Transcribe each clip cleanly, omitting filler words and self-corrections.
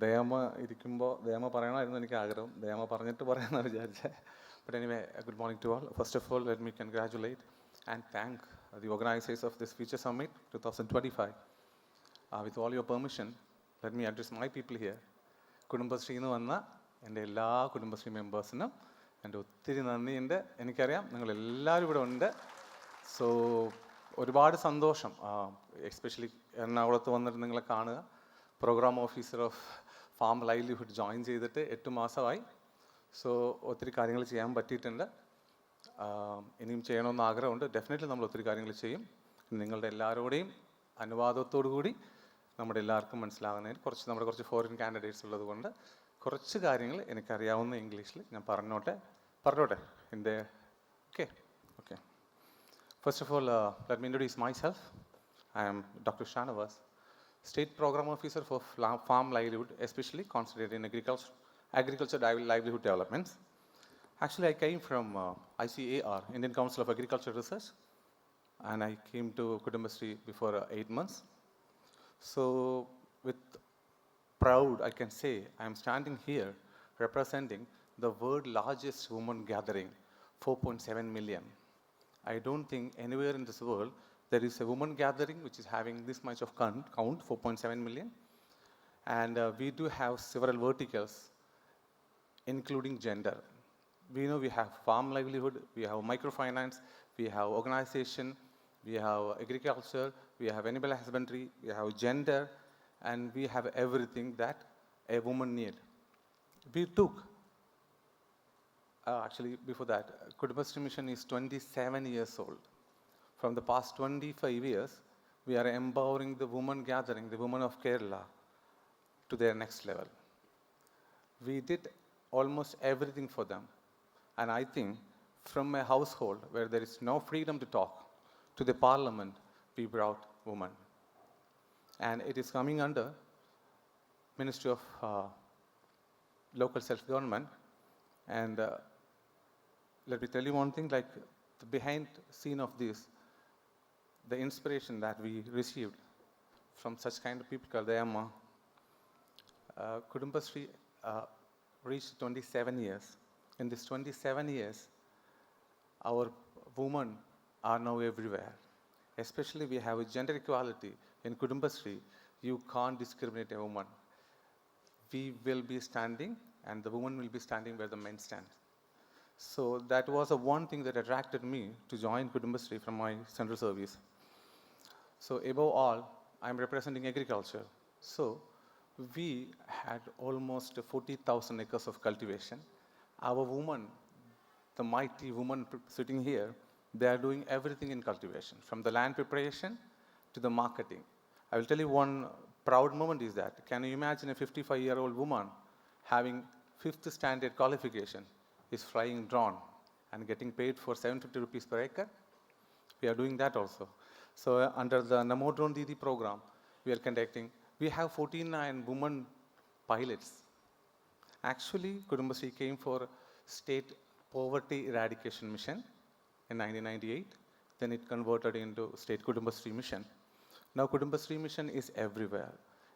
ദയമ ഇരിക്കുമ്പോൾ ദയമ പറയണമായിരുന്നു എനിക്ക് ആഗ്രഹം. ദയമ പറഞ്ഞിട്ട് പറയാമെന്നാണ് വിചാരിച്ചത്. But anyway, good morning to all. First of all, let me congratulate and thank the organizers of this Future Summit 2025. With all your permission, let me address my people here. Kudumbashree എന്ന് വന്ന എൻ്റെ എല്ലാ കുടുംബശ്രീ മെമ്പേഴ്സിനും എൻ്റെ ഒത്തിരി നന്ദിയുണ്ട്. എനിക്കറിയാം നിങ്ങളെല്ലാവരും ഇവിടെ ഉണ്ട്. സോ ഒരുപാട് സന്തോഷം, എസ്പെഷ്യലി എറണാകുളത്ത് വന്നിട്ട് നിങ്ങളെ കാണുക. Programme officer of farm livelihood join ചെയ്തിട്ട് 8 മാസമായി. സോ ഒത്തിരി കാര്യങ്ങൾ ചെയ്യാൻ പറ്റിയിട്ടുണ്ട്. ഇനിയും ചെയ്യണമെന്ന് ആഗ്രഹമുണ്ട്. ഡെഫിനറ്റ്ലി നമ്മൾ ഒത്തിരി കാര്യങ്ങൾ ചെയ്യും. നിങ്ങളുടെ എല്ലാവരുടെയും അനുവാദത്തോടു കൂടി നമ്മുടെ എല്ലാവർക്കും മനസ്സിലാകുന്നതിന് നമ്മുടെ കുറച്ച് ഫോറിൻ കാൻഡിഡേറ്റ്സ് ഉള്ളത് കൊണ്ട് കുറച്ച് കാര്യങ്ങൾ എനിക്കറിയാവുന്ന ഇംഗ്ലീഷിൽ ഞാൻ പറഞ്ഞോട്ടെ. എൻ്റെ okay. First of all, let me introduce myself. I am Dr. Shanavas, State Program Officer for Farm Livelihood, especially concentrated in agriculture livelihood developments. Actually, I came from ICAR, Indian Council of Agriculture Research, and I came to Kudumbashree before 8 months. So, with proud, I can say I am standing here representing the world's largest women gathering, 4.7 million. I don't think anywhere in this world there is a women gathering which is having this much of count, 4.7 million. And we do have several verticals, including gender. We know we have farm livelihood, we have microfinance, we have organization, we have agriculture, we have animal husbandry, we have gender, and we have everything that a woman needs. We took, actually before that, Kudumbashree Mission is 27 years old. From the past 25 years, we are empowering the women gathering, the women of Kerala, to their next level. We did almost everything for them. And I think from a household where there is no freedom to talk, to the parliament, we brought women. And it is coming under Ministry of Local Self-Government. And let me tell you one thing, like the behind scene of this, the inspiration that we received from such kind of people called Dayamma. Kudumbashree reached 27 years. In this 27 years, our women are now everywhere. Especially we have a gender equality. In Kudumbashree, you can't discriminate a woman. We will be standing and the woman will be standing where the men stand. So that was the one thing that attracted me to join Kudumbashree from my central service. So above all, I am representing agriculture. So we had almost 40,000 acres of cultivation. Our women, the mighty women sitting here, they are doing everything in cultivation, from the land preparation to the marketing. I will tell you one proud moment is that, can you imagine a 55-year-old woman having 5th standard qualification, is flying drone and getting paid for 750 rupees per acre? We are doing that also. So under the Namo Drone Didi program, we have 49 women pilots. Actually, Kudumbashree came for State Poverty Eradication Mission in 1998. Then it converted into State Kudumbashree Mission. Now Kudumbashree Mission is everywhere.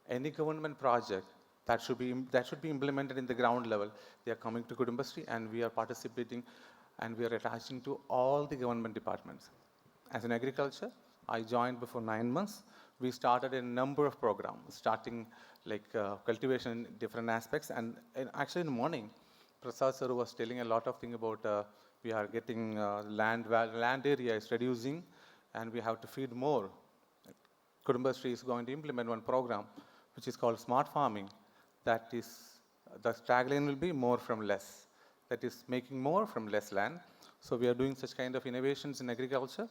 Any government project that should be implemented in the ground level, they are coming to Kudumbashree, and we are participating and we are attaching to all the government departments. As in agriculture, I joined before 9 months. We started a number of programs, starting like cultivation in different aspects. And actually in the morning, Prasad sir was telling a lot of things about we are getting land area is reducing and we have to feed more. Kudumbashree is going to implement one program which is called smart farming. That is, the tagline will be more from less. That is making more from less land. So we are doing such kind of innovations in agriculture.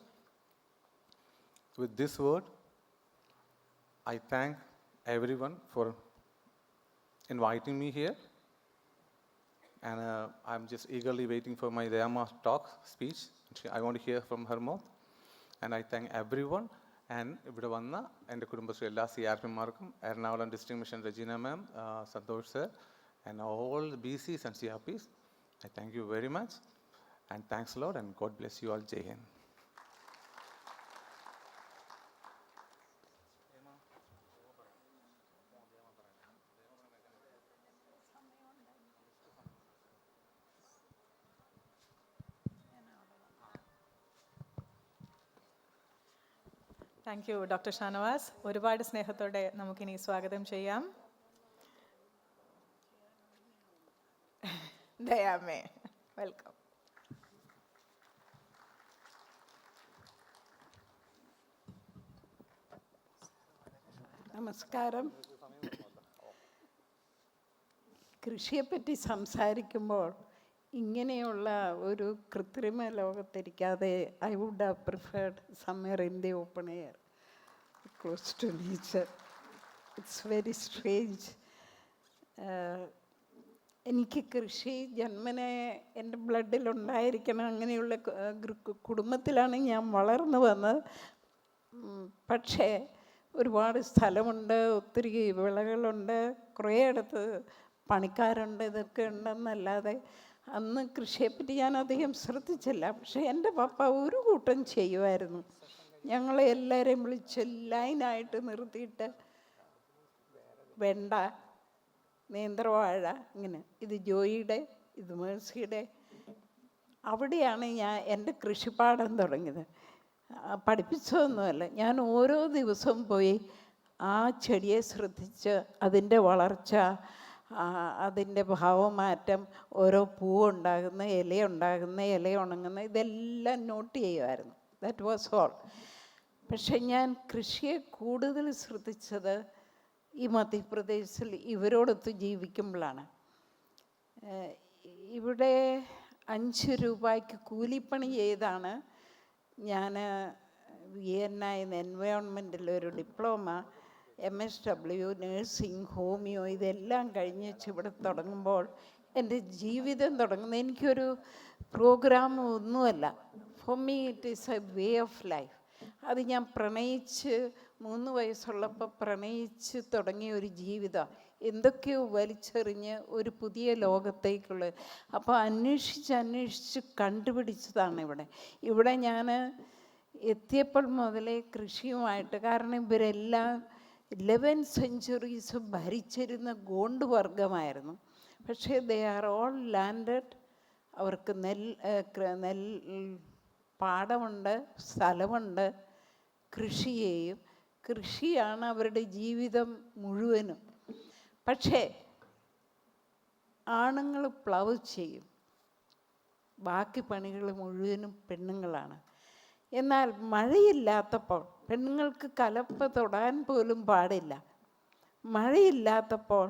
With this word, I thank everyone for inviting me here. And I'm just eagerly waiting for my Dayamma speech. I want to hear from her mouth. And I thank everyone. And ഇവിടെ വന്ന എൻ്റെ കുടുംബശ്രീ എല്ലാ CRPമാർക്കും, Ernakulam district mission Regina ma'am, Santhosh sir, and all the BCs and CRPs, I thank you very much. And thanks a lot, and God bless you all. Jai Hind. Thank you doctor Shanavas. ഒരുപാട് സ്നേഹത്തോടെ നമുക്കിനി സ്വാഗതം ചെയ്യാം ദയാമേ. വെൽക്കം. നമസ്കാരം. കൃഷിയെപ്പറ്റി സംസാരിക്കുമ്പോൾ ഇങ്ങനെയുള്ള ഒരു കൃത്രിമ ലോകത്തിരിക്കാതെ I would have preferred somewhere in the open air, close to nature. It's very strange. എനിക്ക് കൃഷി ജന്മനെ എൻ്റെ ബ്ലഡിലുണ്ടായിരിക്കണം. അങ്ങനെയുള്ള കുടുംബത്തിലാണ് ഞാൻ വളർന്നു വന്നത്. പക്ഷേ ഒരുപാട് സ്ഥലമുണ്ട്, ഒത്തിരി വിളകളുണ്ട്, കുറേ ഇടത്ത് പണിക്കാരുണ്ട്, ഇതൊക്കെ ഉണ്ടെന്നല്ലാതെ അന്ന് കൃഷിയെപ്പറ്റി ഞാൻ അധികം ശ്രദ്ധിച്ചില്ല. പക്ഷേ എൻ്റെ പപ്പ ഒരു കൂട്ടം ചെയ്യുമായിരുന്നു. ഞങ്ങളെ എല്ലാവരെയും വിളിച്ച് ലൈനായിട്ട് നിർത്തിയിട്ട് വെണ്ട, നേന്ത്രവാഴ, ഇങ്ങനെ, ഇത് ജോയിയുടെ, ഇത് മേഴ്സിയുടെ. അവിടെയാണ് ഞാൻ എൻ്റെ കൃഷിപ്പാടം തുടങ്ങിയത്. പഠിപ്പിച്ചതൊന്നുമല്ല, ഞാൻ ഓരോ ദിവസവും പോയി ആ ചെടിയെ ശ്രദ്ധിച്ച് അതിൻ്റെ വളർച്ച, അതിൻ്റെ ഭാവമാറ്റം, ഓരോ പൂവുണ്ടാകുന്ന, ഇലയുണ്ടാകുന്ന, ഇല ഉണങ്ങുന്ന, ഇതെല്ലാം നോട്ട് ചെയ്യുമായിരുന്നു. That was all. പക്ഷെ ഞാൻ കൃഷിയെ കൂടുതൽ ശ്രദ്ധിച്ചത് ഈ മധ്യപ്രദേശിൽ ഇവരോടൊത്ത് ജീവിക്കുമ്പോഴാണ്. ഇവിടെ 5 രൂപയ്ക്ക് കൂലിപ്പണി ചെയ്താണ് ഞാൻ VNI എൻവയോൺമെൻറ്റിൽ ഒരു ഡിപ്ലോമ, MSW, നേഴ്സിംഗ്, ഹോമിയോ, ഇതെല്ലാം കഴിഞ്ഞ് ഇവിടെ തുടങ്ങുമ്പോൾ എൻ്റെ ജീവിതം തുടങ്ങുന്നത് എനിക്കൊരു പ്രോഗ്രാം ഒന്നുമല്ല. Four me it is a way of life. അത് ഞാൻ പ്രണയിച്ച് 3 വയസ്സുള്ളപ്പോൾ പ്രണയിച്ച് തുടങ്ങിയ ഒരു ജീവിതം, എന്തൊക്കെയോ വലിച്ചെറിഞ്ഞ് ഒരു പുതിയ ലോകത്തേക്കുള്ള. അപ്പോൾ അന്വേഷിച്ച് കണ്ടുപിടിച്ചതാണ് ഇവിടെ ഞാൻ എത്തിയപ്പോൾ മുതലേ കൃഷിയുമായിട്ട്. കാരണം ഇവരെല്ലാം 11 സെഞ്ച്വറീസ് ഭരിച്ചിരുന്ന ഗോണ്ട് വർഗമായിരുന്നു. പക്ഷേ ദേ ആർ ഓൾ ലാൻഡഡ്. അവർക്ക് നെൽ പാടമുണ്ട്, സ്ഥലമുണ്ട്, കൃഷി ചെയ്യും. കൃഷിയാണ് അവരുടെ ജീവിതം മുഴുവനും. പക്ഷേ ആണുങ്ങൾ പ്ലവ് ചെയ്യും, ബാക്കി പണികൾ മുഴുവനും പെണ്ണുങ്ങളാണ്. എന്നാൽ മഴയില്ലാത്തപ്പോൾ പെണ്ണുങ്ങൾക്ക് കലപ്പ തൊടാൻ പോലും പാടില്ല. മഴയില്ലാത്തപ്പോൾ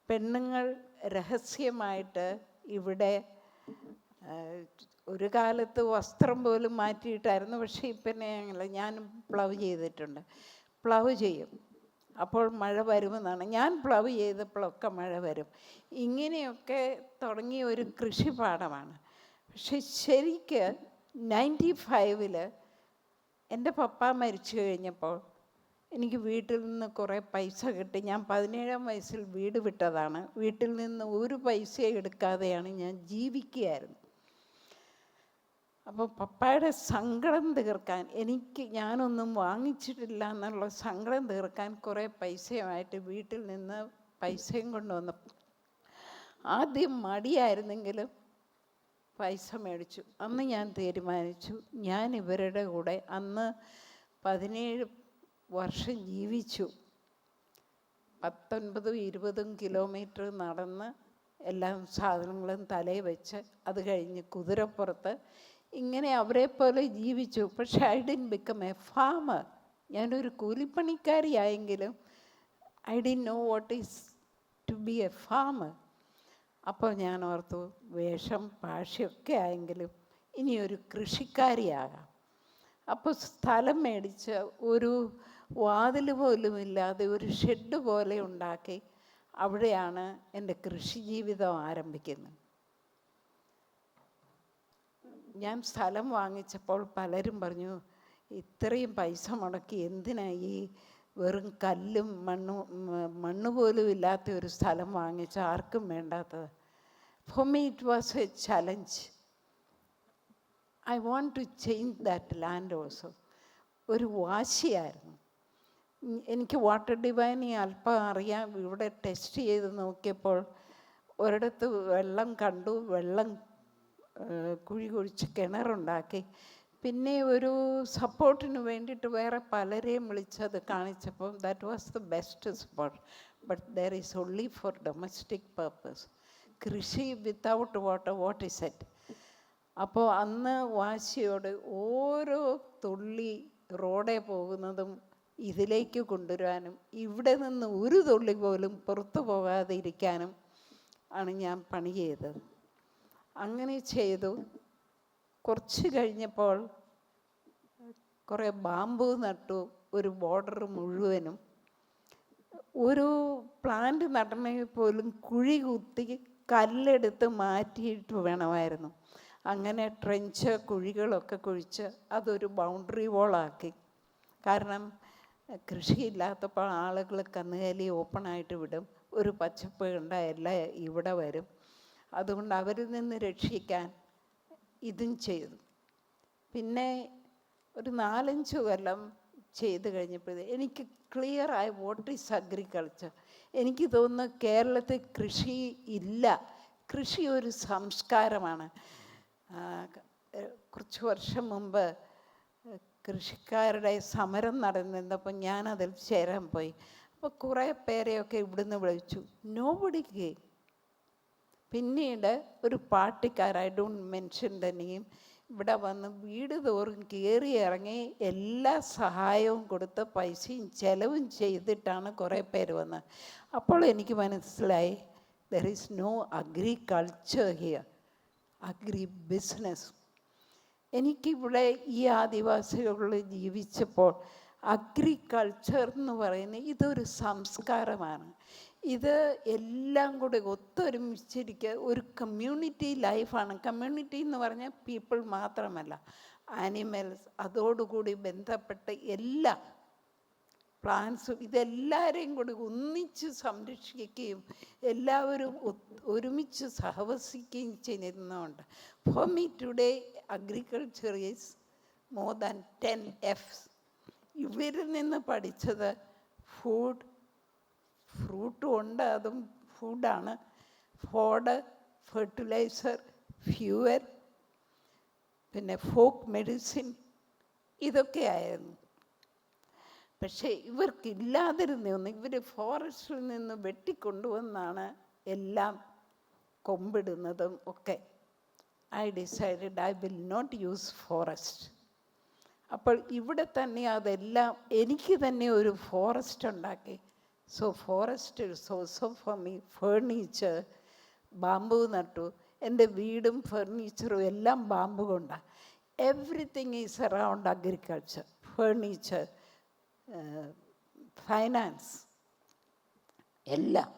പെണ്ണുങ്ങൾ രഹസ്യമായിട്ട് ഇവിടെ ഒരു കാലത്ത് വസ്ത്രം പോലും മാറ്റിയിട്ടായിരുന്നു. പക്ഷേ ഇപ്പം ഞാനും പ്ലവ് ചെയ്തിട്ടുണ്ട്. പ്ലവ് ചെയ്യും, അപ്പോൾ മഴ വരുമെന്നാണ്. ഞാൻ പ്ലവ് ചെയ്തപ്പോഴൊക്കെ മഴ വരും. ഇങ്ങനെയൊക്കെ തുടങ്ങിയ ഒരു കൃഷിപ്പാടമാണ്. പക്ഷെ ശരിക്ക് 95-ൽ എൻ്റെ പപ്പ മരിച്ചു കഴിഞ്ഞപ്പോൾ എനിക്ക് വീട്ടിൽ നിന്ന് കുറേ പൈസ കിട്ടി. ഞാൻ 17-ാം വയസ്സിൽ വീട് വിട്ടതാണ്. വീട്ടിൽ നിന്ന് ഒരു പൈസ എടുക്കാതെയാണ് ഞാൻ ജീവിക്കുകയായിരുന്നു. അപ്പോൾ പപ്പായുടെ സങ്കടം തീർക്കാൻ, ഞാനൊന്നും വാങ്ങിച്ചിട്ടില്ല എന്നുള്ള സങ്കടം തീർക്കാൻ കുറേ പൈസയുമായിട്ട് വീട്ടിൽ നിന്ന് പൈസയും കൊണ്ടുവന്നു. ആദ്യം മടിയായിരുന്നെങ്കിലും പൈസ മേടിച്ചു. അന്ന് ഞാൻ തീരുമാനിച്ചു, ഞാൻ ഇവരുടെ കൂടെ അന്ന് 17 വർഷം ജീവിച്ചു. 19-20 കിലോമീറ്റർ നടന്ന് എല്ലാ സാധനങ്ങളും തലയിൽ വെച്ച്, അത് കഴിഞ്ഞ് കുതിരപ്പുറത്ത്, ഇങ്ങനെ അവരെ പോലെ ജീവിച്ചു. പക്ഷേ I didn't become a farmer. ഞാനൊരു കൂലിപ്പണിക്കാരിയായെങ്കിലും I didn't know what is to be a farmer. അപ്പോൾ ഞാൻ ഓർത്തു, വേഷം ഭാഷയൊക്കെ ആയെങ്കിലും ഇനിയൊരു കൃഷിക്കാരിയാകാം. അപ്പോൾ സ്ഥലം മേടിച്ച് ഒരു വാതിൽ പോലും ഇല്ലാതെ ഒരു ഷെഡ് പോലെ ഉണ്ടാക്കി അവിടെയാണ് എൻ്റെ കൃഷി ജീവിതം ആരംഭിക്കുന്നത്. ഞാൻ സ്ഥലം വാങ്ങിച്ചപ്പോൾ പലരും പറഞ്ഞു, ഇത്രയും പൈസ മുടക്കി എന്തിനാ ഈ വെറും കല്ലും മണ്ണ് പോലും ഇല്ലാത്ത ഒരു സ്ഥലം വാങ്ങിച്ച, ആർക്കും വേണ്ടാത്തത്. For me it was a challenge. I want to change that land also. ഒരു വാശിയായിരുന്നു എനിക്ക്. വാട്ടർ ഡിവൈനിങ് അല്പം അറിയാം. ഇവിടെ ടെസ്റ്റ് ചെയ്ത് നോക്കിയപ്പോൾ ഒരിടത്ത് വെള്ളം കണ്ടു. വെള്ളം കുഴി കുഴിച്ച് കിണറുണ്ടാക്കി പിന്നെ ഒരു സപ്പോർട്ടിന് വേണ്ടിയിട്ട് വേറെ പലരെയും വിളിച്ചത് കാണിച്ചപ്പോൾ that was the best support. But there is only for domestic purpose. കൃഷി without water, what is it? അപ്പോൾ അന്ന് വാശിയോട് ഓരോ തുള്ളി റോഡേ പോകുന്നതും ഇതിലേക്ക് കൊണ്ടുവരാനും ഇവിടെ നിന്ന് ഒരു തുള്ളി പോലും പുറത്തു പോകാതെ ഇരിക്കാനും ആണ് ഞാൻ പണി ചെയ്തത്. അങ്ങനെ ചെയ്തു. കുറച്ച് കഴിഞ്ഞപ്പോൾ കുറേ ബാമ്പു നട്ടു, ഒരു ബോർഡർ മുഴുവനും. ഒരു പ്ലാന്റ് നടണമെങ്കിൽ പോലും കുഴി കുത്തി കല്ലെടുത്ത് മാറ്റിയിട്ട് വേണമായിരുന്നു. അങ്ങനെ ട്രെഞ്ച് കുഴികളൊക്കെ കുഴിച്ച് അതൊരു ബൗണ്ടറി വോളാക്കി. കാരണം കൃഷിയില്ലാത്തപ്പോൾ ആളുകൾ കന്നുകാലി ഓപ്പണായിട്ട് വിടും, ഒരു പച്ചപ്പ് കണ്ട എല്ലാം ഇവിടെ വരും. അതുകൊണ്ട് അവരിൽ നിന്ന് രക്ഷിക്കാൻ ഇതും ചെയ്തു. പിന്നെ ഒരു 4-5 കൊല്ലം ചെയ്ത് കഴിഞ്ഞപ്പോൾ എനിക്ക് ക്ലിയറായി വാട്ട് ഈസ് അഗ്രികൾച്ചർ. എനിക്ക് തോന്നുന്നു കേരളത്തിൽ കൃഷി ഇല്ല. കൃഷി ഒരു സംസ്കാരമാണ്. കുറച്ച് വർഷം മുമ്പ് കൃഷിക്കാരുടെ സമരം നടന്നിരുന്നപ്പോൾ ഞാനതിൽ ചേരാൻ പോയി. അപ്പോൾ കുറേ പേരെയൊക്കെ ഇവിടുന്ന് വിളിച്ചു. Nobody came. പിന്നീട് ഒരു പാർട്ടിക്കാർ, I don't mention the name, ഇവിടെ വന്ന് വീട് തോറും കയറി ഇറങ്ങി എല്ലാ സഹായവും കൊടുത്ത് പൈസയും ചെലവും ചെയ്തിട്ടാണ് കുറേ പേര് വന്നത്. അപ്പോൾ എനിക്ക് മനസ്സിലായി there is no agriculture here, agri business. എനിക്കിവിടെ ഈ ആദിവാസികളിൽ ജീവിച്ചപ്പോൾ അഗ്രികൾച്ചർ എന്ന് പറയുന്നത് ഇതൊരു സംസ്കാരമാണ്. ഇത് എല്ലാം കൂടി ഒത്തൊരുമിച്ചിരിക്കുക ഒരു കമ്മ്യൂണിറ്റി ലൈഫാണ്. കമ്മ്യൂണിറ്റി എന്ന് പറഞ്ഞാൽ പീപ്പിൾ മാത്രമല്ല, ആനിമൽസ്, അതോടുകൂടി ബന്ധപ്പെട്ട എല്ലാ പ്ലാന്റ്സും, ഇതെല്ലാവരെയും കൂടി ഒന്നിച്ച് സംരക്ഷിക്കുകയും എല്ലാവരും ഒരുമിച്ച് സഹവസിക്കുകയും ചെയ്യുന്നതുകൊണ്ട് for me today agriculture is more than 10 F's. ഇവരിൽ നിന്ന് പഠിച്ചത് ഫുഡ്, ഫ്രൂട്ടും ഉണ്ട്, അതും ഫുഡാണ്, ഫോഡ്, ഫെർട്ടിലൈസർ, ഫ്യൂവൽ, പിന്നെ ഫോക്ക് മെഡിസിൻ, ഇതൊക്കെ ആയിരുന്നു. പക്ഷേ ഇവർക്കില്ലാതിരുന്നൊന്ന് ഇവർ ഫോറസ്റ്റിൽ നിന്ന് വെട്ടിക്കൊണ്ടുവന്നാണ് എല്ലാം കൊമ്പിടുന്നതും ഒക്കെ. I decided I will not use forest. അപ്പോൾ ഇവിടെ തന്നെ അതെല്ലാം എനിക്ക് തന്നെ ഒരു ഫോറസ്റ്റ് ഉണ്ടാക്കി. So forest is also for me. Furniture, bamboo നട്ടു. എൻ്റെ വീടും ഫേർണിച്ചറും എല്ലാം ബാമ്പു കൊണ്ടാണ്. Everything is around agriculture, furniture, finance, എല്ലാം.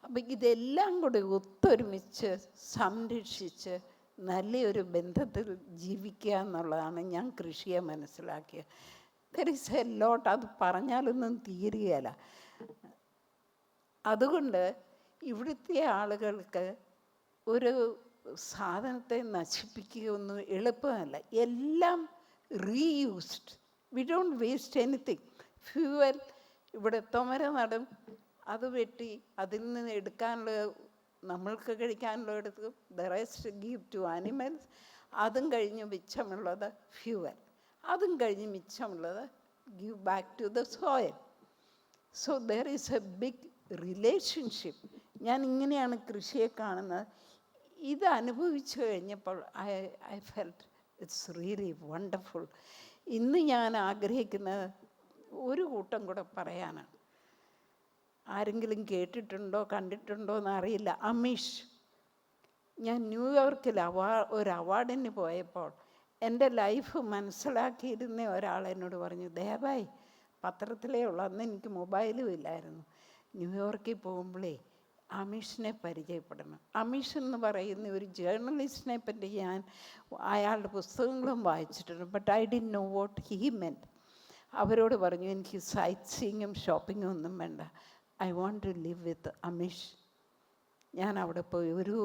അപ്പം ഇതെല്ലാം കൂടി ഒത്തൊരുമിച്ച് സംരക്ഷിച്ച് നല്ലൊരു ബന്ധത്തിൽ ജീവിക്കുക എന്നുള്ളതാണ് ഞാൻ കൃഷിയെ മനസ്സിലാക്കിയത്. ദർ ഈസ് എ ലോട്ട്, അത് പറഞ്ഞാലൊന്നും തീരുകയില്ല. അതുകൊണ്ട് ഇവിടുത്തെ ആളുകൾക്ക് ഒരു സാധനത്തെ നശിപ്പിക്കുകയൊന്നും എളുപ്പമല്ല. എല്ലാം reused. We don't waste anything. Fuel, ഇവിടെ തൊമര നടും, അത് വെട്ടി അതിൽ നിന്ന് എടുക്കാനുള്ള, നമ്മൾക്ക് കഴിക്കാനുള്ള എടുക്കും, the rest give to animals. അതും കഴിഞ്ഞ് മിച്ചമുള്ളത് ഫ്യൂവൽ, അതും കഴിഞ്ഞ് മിച്ചമുള്ളത് give back to the soil. So there is a big relationship. ഞാൻ ഇങ്ങനെയാണ് കൃഷിയെ കാണുന്നത്. ഇത് അനുഭവിച്ചു കഴിഞ്ഞപ്പോൾ I felt it's really wonderful. ഇന്ന് ഞാൻ ആഗ്രഹിക്കുന്നത് ഒരു കൂട്ടം കൂടെ പറയാനാണ്. ആരെങ്കിലും കേട്ടിട്ടുണ്ടോ കണ്ടിട്ടുണ്ടോ എന്നറിയില്ല. അമീഷ്. ഞാൻ ന്യൂയോർക്കിൽ ഒരു അവാർഡിന് പോയപ്പോൾ എൻ്റെ ലൈഫ് മനസ്സിലാക്കിയിരുന്ന ഒരാൾ എന്നോട് പറഞ്ഞു, ദയവായി പത്രത്തിലേ ഉള്ളൂ, അന്ന് എനിക്ക് മൊബൈലും ഇല്ലായിരുന്നു, ന്യൂയോർക്കിൽ പോകുമ്പോഴേ അമീഷിനെ പരിചയപ്പെടണം. അമീഷ് എന്ന് പറയുന്ന ഒരു ജേർണലിസ്റ്റിനെ പറ്റി ഞാൻ അയാളുടെ പുസ്തകങ്ങളും വായിച്ചിട്ടുണ്ട്. But I didn't know what he meant. അവരോട് പറഞ്ഞു, എനിക്ക് സൈറ്റ് സീയിങ്ങും ഷോപ്പിങ്ങും ഒന്നും വേണ്ട, I want to live with Amish. ഞാൻ അവിടെ പോയി ഒരു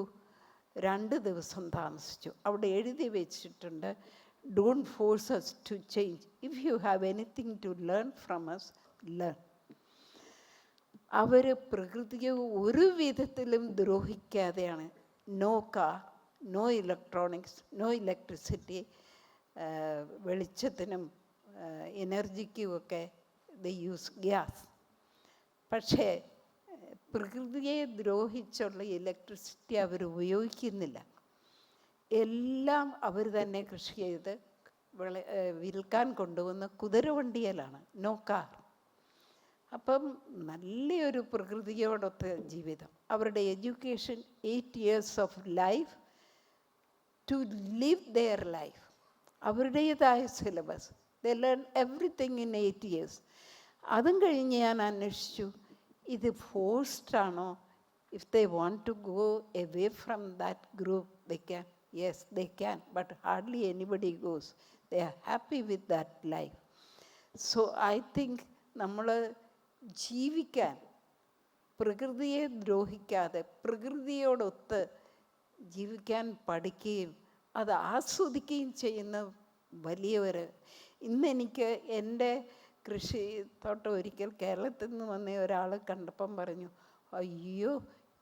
2 ദിവസം താമസിച്ചു. അവിടെ എഴുതി വെച്ചിട്ടുണ്ട്, don't force us to change. If you have anything to learn from us, learn. അവർ പ്രകൃതിയെ ഒരു വിധത്തിലും ദ്രോഹിക്കാതെയാണ്. No car, no electronics, no electricity, വെളിച്ചത്തിനും എനർജിക്കുമൊക്കെ ദ യൂസ് ഗ്യാസ്. പക്ഷേ പ്രകൃതിയെ ദ്രോഹിച്ചുള്ള ഇലക്ട്രിസിറ്റി അവർ ഉപയോഗിക്കുന്നില്ല. എല്ലാം അവർ തന്നെ കൃഷി ചെയ്ത് വിൽക്കാൻ കൊണ്ടുവന്ന കുതിരവണ്ടിയിലാണ്, നോ കാർ. അപ്പം നല്ലൊരു പ്രകൃതിയോടൊത്ത ജീവിതം. അവരുടെ education 8 years of life to live their life. അവരുടേതായ syllabus, they learn everything in 8 years. അതും കഴിഞ്ഞ് ഞാൻ അന്വേഷിച്ചു, ഇത് ഫോഴ്സ്ഡ് ആണോ? If they want to go away from that group they can. Yes, they can, but hardly anybody goes. They are happy with that life. So I think നമ്മൾ ജീവിക്കാൻ, പ്രകൃതിയെ ദ്രോഹിക്കാതെ പ്രകൃതിയോടൊത്ത് ജീവിക്കാൻ പഠിക്കുകയും അത് ആസ്വദിക്കുകയും ചെയ്യുന്ന വലിയവർ. ഇന്നെനിക്ക് എൻ്റെ കൃഷി തോട്ടം ഒരിക്കൽ കേരളത്തിൽ നിന്ന് വന്ന ഒരാൾ കണ്ടപ്പം പറഞ്ഞു, അയ്യോ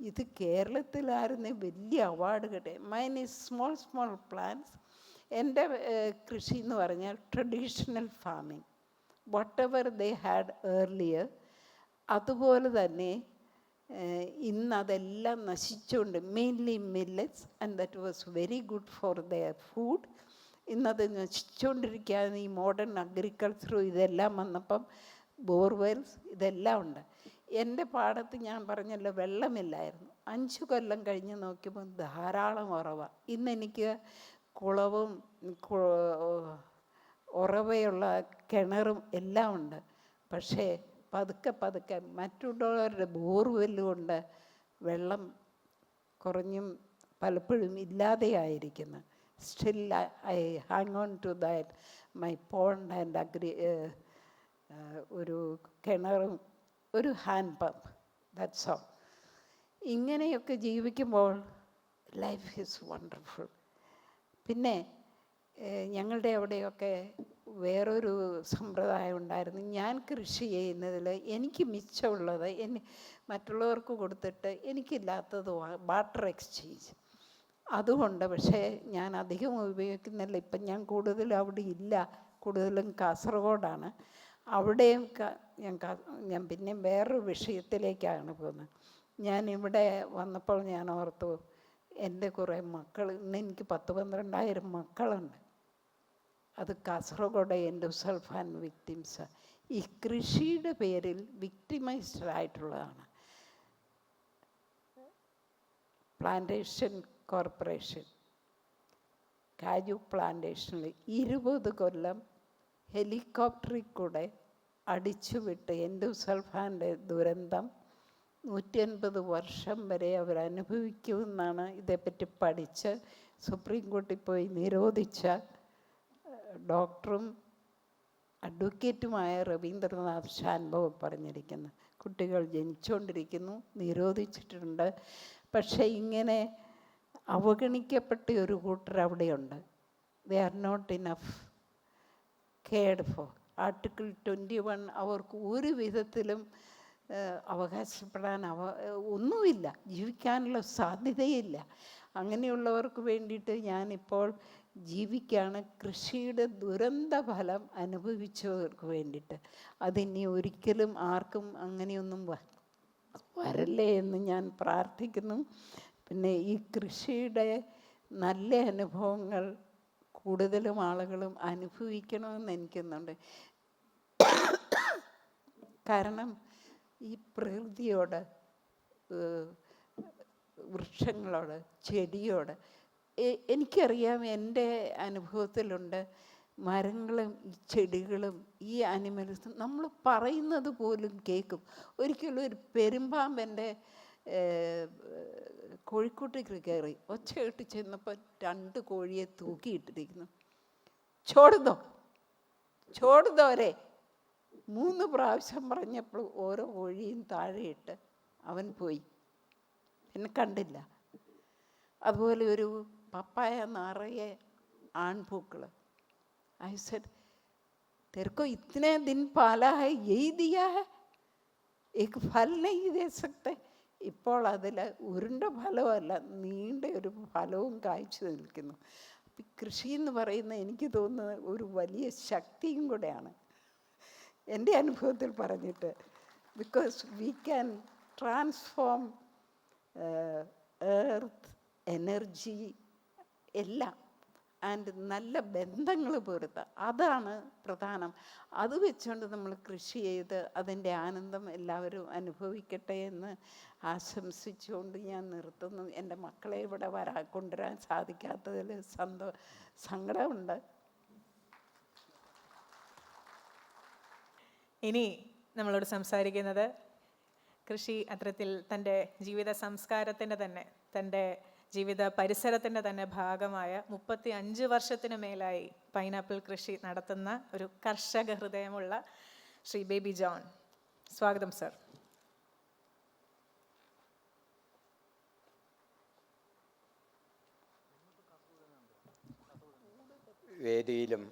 ഇത് കേരളത്തിലായിരുന്നു വലിയ അവാർഡ് കിട്ടിയ. Mine is small small plants. എൻ്റെ കൃഷി എന്ന് പറഞ്ഞാൽ traditional farming, whatever they had earlier. അതുപോലെ തന്നെ ഇന്നതെല്ലാം നശിച്ചുകൊണ്ട്, mainly millets, and that was very good for their food. ഇന്നത് നശിച്ചുകൊണ്ടിരിക്കുകയാണ്. ഈ മോഡേൺ അഗ്രികൾച്ചറും ഇതെല്ലാം വന്നപ്പം ബോർവെൽസ് ഇതെല്ലാം ഉണ്ട്. എൻ്റെ പാടത്ത് ഞാൻ പറഞ്ഞല്ലോ വെള്ളമില്ലായിരുന്നു. 5 കൊല്ലം കഴിഞ്ഞ് നോക്കിയപ്പോൾ ധാരാളം ഉറവാണ്. ഇന്നെനിക്ക് കുളവും ഉറവയുള്ള കിണറും എല്ലാം ഉണ്ട്. പക്ഷേ പതുക്കെ പതുക്കെ മറ്റുള്ളവരുടെ ബോർവെല്ല് കൊണ്ട് വെള്ളം കുറഞ്ഞും പലപ്പോഴും ഇല്ലാതെയായിരിക്കുന്നു. Still I hang on to that my pond and ഒരു കിണറും ഒരു ഹാൻഡ് പമ്പ്, ദാറ്റ്സ് ഓൾ. ഇങ്ങനെയൊക്കെ ജീവിക്കുമ്പോൾ ലൈഫ് ഈസ് വണ്ടർഫുൾ. പിന്നെ ഞങ്ങളുടെ അവിടെയൊക്കെ വേറൊരു സമ്പ്രദായം ഉണ്ടായിരുന്നു. ഞാൻ കൃഷി ചെയ്യുന്നതിൽ എനിക്ക് മിച്ചമുള്ളത് മറ്റുള്ളവർക്ക് കൊടുത്തിട്ട് എനിക്കില്ലാത്തത് ബാർട്ടർ എക്സ്ചേഞ്ച്. അതുകൊണ്ട് പക്ഷേ ഞാൻ അധികം ഉപയോഗിക്കുന്നില്ല. ഇപ്പം ഞാൻ കൂടുതലും അവിടെ ഇല്ല, കൂടുതലും കാസർഗോഡാണ്. അവിടെയും ഞാൻ പിന്നെ വേറൊരു വിഷയത്തിലേക്കാണ് പോകുന്നത്. ഞാനിവിടെ വന്നപ്പോൾ ഞാൻ ഓർത്തു, എൻ്റെ കുറേ മക്കൾ, ഇന്ന് എനിക്ക് 10-12,000 മക്കളുണ്ട്. അത് കാസർഗോഡ് എൻഡോസൾഫാൻ വിക്ടിംസ്. ഈ കൃഷിയുടെ പേരിൽ വിക്ടിമൈസ്ഡ് ആയിട്ടുള്ളതാണ്. പ്ലാന്റേഷൻ കോർപ്പറേഷൻ കാജു പ്ലാന്റേഷനിൽ 20 കൊല്ലം ഹെലികോപ്റ്ററിൽ കൂടെ അടിച്ചുവിട്ട് എൻഡോസൾഫാൻ്റെ ദുരന്തം 150 വർഷം വരെ അവരനുഭവിക്കുമെന്നാണ് ഇതേപ്പറ്റി പഠിച്ച് സുപ്രീം കോടതിയിൽ പോയി നിരോധിച്ച ഡോക്ടറും അഡ്വക്കേറ്റുമായ രവീന്ദ്രനാഥ് ശാൻഭവ് പറഞ്ഞിരിക്കുന്നു. കുട്ടികൾ ജനിച്ചുകൊണ്ടിരിക്കുന്നു, നിരോധിച്ചിട്ടുണ്ട്. പക്ഷേ ഇങ്ങനെ അവഗണിക്കപ്പെട്ട ഒരു കൂട്ടർ അവിടെയുണ്ട്. They are not enough cared for. Article 21 അവർക്ക് ഒരു വിധത്തിലും അവകാശപ്പെടാൻ ഒന്നുമില്ല, ജീവിക്കാനുള്ള സാധ്യതയില്ല. അങ്ങനെയുള്ളവർക്ക് വേണ്ടിയിട്ട് ഞാനിപ്പോൾ ജീവിക്കുകയാണ്, കൃഷിയുടെ ദുരന്ത ഫലം അനുഭവിച്ചവർക്ക് വേണ്ടിയിട്ട്. അതിനി ഒരിക്കലും ആർക്കും അങ്ങനെയൊന്നും വരല്ലേ എന്ന് ഞാൻ പ്രാർത്ഥിക്കുന്നു. പിന്നെ ഈ കൃഷിയുടെ നല്ല അനുഭവങ്ങൾ കൂടുതലും ആളുകളും അനുഭവിക്കണമെന്ന് എനിക്കുന്നുണ്ട്. കാരണം ഈ പ്രകൃതിയോട്, വൃക്ഷങ്ങളോട്, ചെടിയോട് എനിക്കറിയാം, എൻ്റെ അനുഭവത്തിലുണ്ട്. മരങ്ങളും ഈ ചെടികളും ഈ ആനിമൽസും നമ്മൾ പറയുന്നത് പോലും കേൾക്കും. ഒരിക്കലും ഒരു പെരുമ്പാമ്പെൻ്റെ കോഴിക്കോട്ടേക്ക് കയറി ഒച്ചയിട്ട് ചെന്നപ്പോൾ 2 കോഴിയെ തൂക്കിയിട്ടിരിക്കുന്നു. ചോടുന്നോ ചോടുന്നവരെ 3 പ്രാവശ്യം പറഞ്ഞപ്പോൾ ഓരോ കോഴിയും താഴെയിട്ട് അവൻ പോയി, എന്നെ കണ്ടില്ല. അതുപോലെ ഒരു പപ്പായ നിറയെ ആൺപൂക്കൾ. ഐ സെഡ് तेरे इतने दिन पाला है, यही दिया है, एक फल नहीं दे सकते. ഇപ്പോൾ അതിൽ ഉരുണ്ട ഫലമല്ല, നീണ്ട ഒരു ഫലവും കായ്ച്ചു നിൽക്കുന്നു. കൃഷി എന്ന് പറയുന്നത് എനിക്ക് തോന്നുന്നത് ഒരു വലിയ ശക്തിയും കൂടെയാണ് എൻ്റെ അനുഭവത്തിൽ പറഞ്ഞിട്ട്. Because we can transform earth, energy എല്ലാം, ആൻഡ് നല്ല ബന്ധങ്ങൾ പൊരുത്തുക, അതാണ് പ്രധാനം. അത് വെച്ചുകൊണ്ട് നമ്മൾ കൃഷി ചെയ്ത് അതിൻ്റെ ആനന്ദം എല്ലാവരും അനുഭവിക്കട്ടെ എന്ന് ആശംസിച്ചുകൊണ്ട് ഞാൻ നിർത്തുന്നു. എൻ്റെ മക്കളെ ഇവിടെ കൊണ്ടുവരാൻ സാധിക്കാത്തതിൽ സങ്കടമുണ്ട്. ഇനി നമ്മളോട് സംസാരിക്കുന്നത് കൃഷി അത്തരത്തിൽ തൻ്റെ ജീവിത സംസ്കാരത്തിൻ്റെ തന്നെ, തൻ്റെ ജീവിത പരിസരത്തിൻ്റെ തന്നെ ഭാഗമായ 35 വർഷത്തിന് മേലായി പൈനാപ്പിൾ കൃഷി നടത്തുന്ന ഒരു കർഷക ഹൃദയമുള്ള ശ്രീ ബേബി ജോൺ. സ്വാഗതം സർ. വേദിയിലും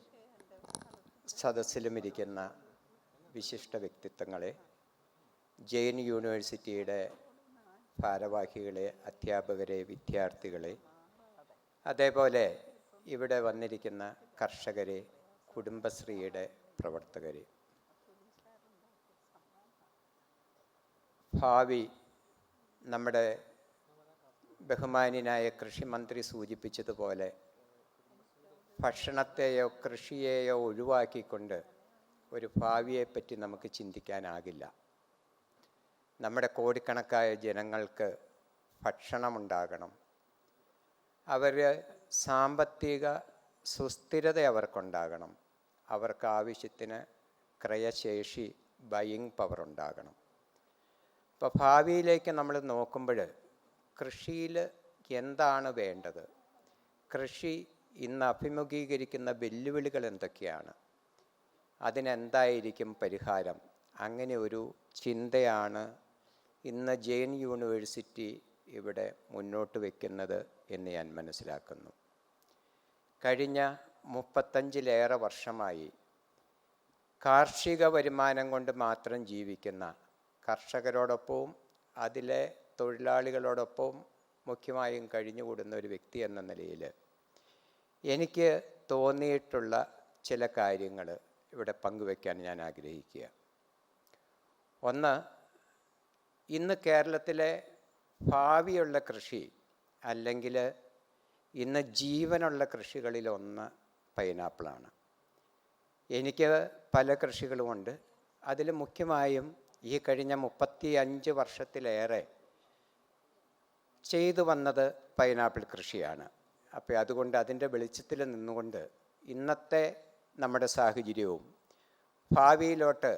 സദസ്സിലും ഇരിക്കുന്ന വിശിഷ്ട വ്യക്തിത്വങ്ങളെ, ജെയിൻ യൂണിവേഴ്സിറ്റിയുടെ ഭാരവാഹികളെ, അധ്യാപകരെ, വിദ്യാർത്ഥികളെ, അതേപോലെ ഇവിടെ വന്നിരിക്കുന്ന കർഷകരെ, കുടുംബശ്രീയുടെ പ്രവർത്തകരെ, ഭാവി നമ്മുടെ ബഹുമാന്യനായ കൃഷിമന്ത്രി സൂചിപ്പിച്ചതുപോലെ ഭക്ഷണത്തെയോ കൃഷിയെയോ ഒഴിവാക്കിക്കൊണ്ട് ഒരു ഭാവിയെപ്പറ്റി നമുക്ക് ചിന്തിക്കാനാകില്ല. നമ്മുടെ കോടിക്കണക്കായ ജനങ്ങൾക്ക് ഭക്ഷണമുണ്ടാകണം, അവർ സാമ്പത്തിക സുസ്ഥിരത അവർക്കുണ്ടാകണം, അവർക്ക് ആവശ്യത്തിന് ക്രയശേഷി, ബയിങ് പവർ ഉണ്ടാകണം. അപ്പോൾ ഭാവിയിലേക്ക് നമ്മൾ നോക്കുമ്പോൾ കൃഷിയിൽ എന്താണ് വേണ്ടത്, കൃഷി ഇന്ന് അഭിമുഖീകരിക്കുന്ന വെല്ലുവിളികൾ എന്തൊക്കെയാണ്, അതിനെന്തായിരിക്കും പരിഹാരം, അങ്ങനെ ഒരു ചിന്തയാണ് ഇന്ന് ജെയിൻ യൂണിവേഴ്സിറ്റി ഇവിടെ മുന്നോട്ട് വയ്ക്കുന്നത് എന്ന് ഞാൻ മനസ്സിലാക്കുന്നു. കഴിഞ്ഞ 35-ലേറെ വർഷമായി കാർഷിക വരുമാനം കൊണ്ട് മാത്രം ജീവിക്കുന്ന കർഷകരോടൊപ്പവും അതിലെ തൊഴിലാളികളോടൊപ്പവും മുഖ്യമായും കഴിഞ്ഞുകൂടുന്ന ഒരു വ്യക്തി എന്ന നിലയിൽ എനിക്ക് തോന്നിയിട്ടുള്ള ചില കാര്യങ്ങൾ ഇവിടെ പങ്കുവയ്ക്കാൻ ഞാൻ ആഗ്രഹിക്കുക. ഒന്ന്, ഇന്ന് കേരളത്തിലെ ഭാവിയുള്ള കൃഷി അല്ലെങ്കിൽ ഇന്ന് ജീവനുള്ള കൃഷികളിലൊന്ന് പൈനാപ്പിളാണ്. എനിക്ക് പല കൃഷികളുമുണ്ട്. അതിൽ മുഖ്യമായും ഈ കഴിഞ്ഞ 35 വർഷത്തിലേറെ ചെയ്തു വന്നത് പൈനാപ്പിൾ കൃഷിയാണ്. അപ്പോൾ അതുകൊണ്ട് അതിൻ്റെ വെളിച്ചത്തിൽ നിന്നുകൊണ്ട് ഇന്നത്തെ നമ്മുടെ സാഹചര്യവും ഭാവിയിലോട്ട്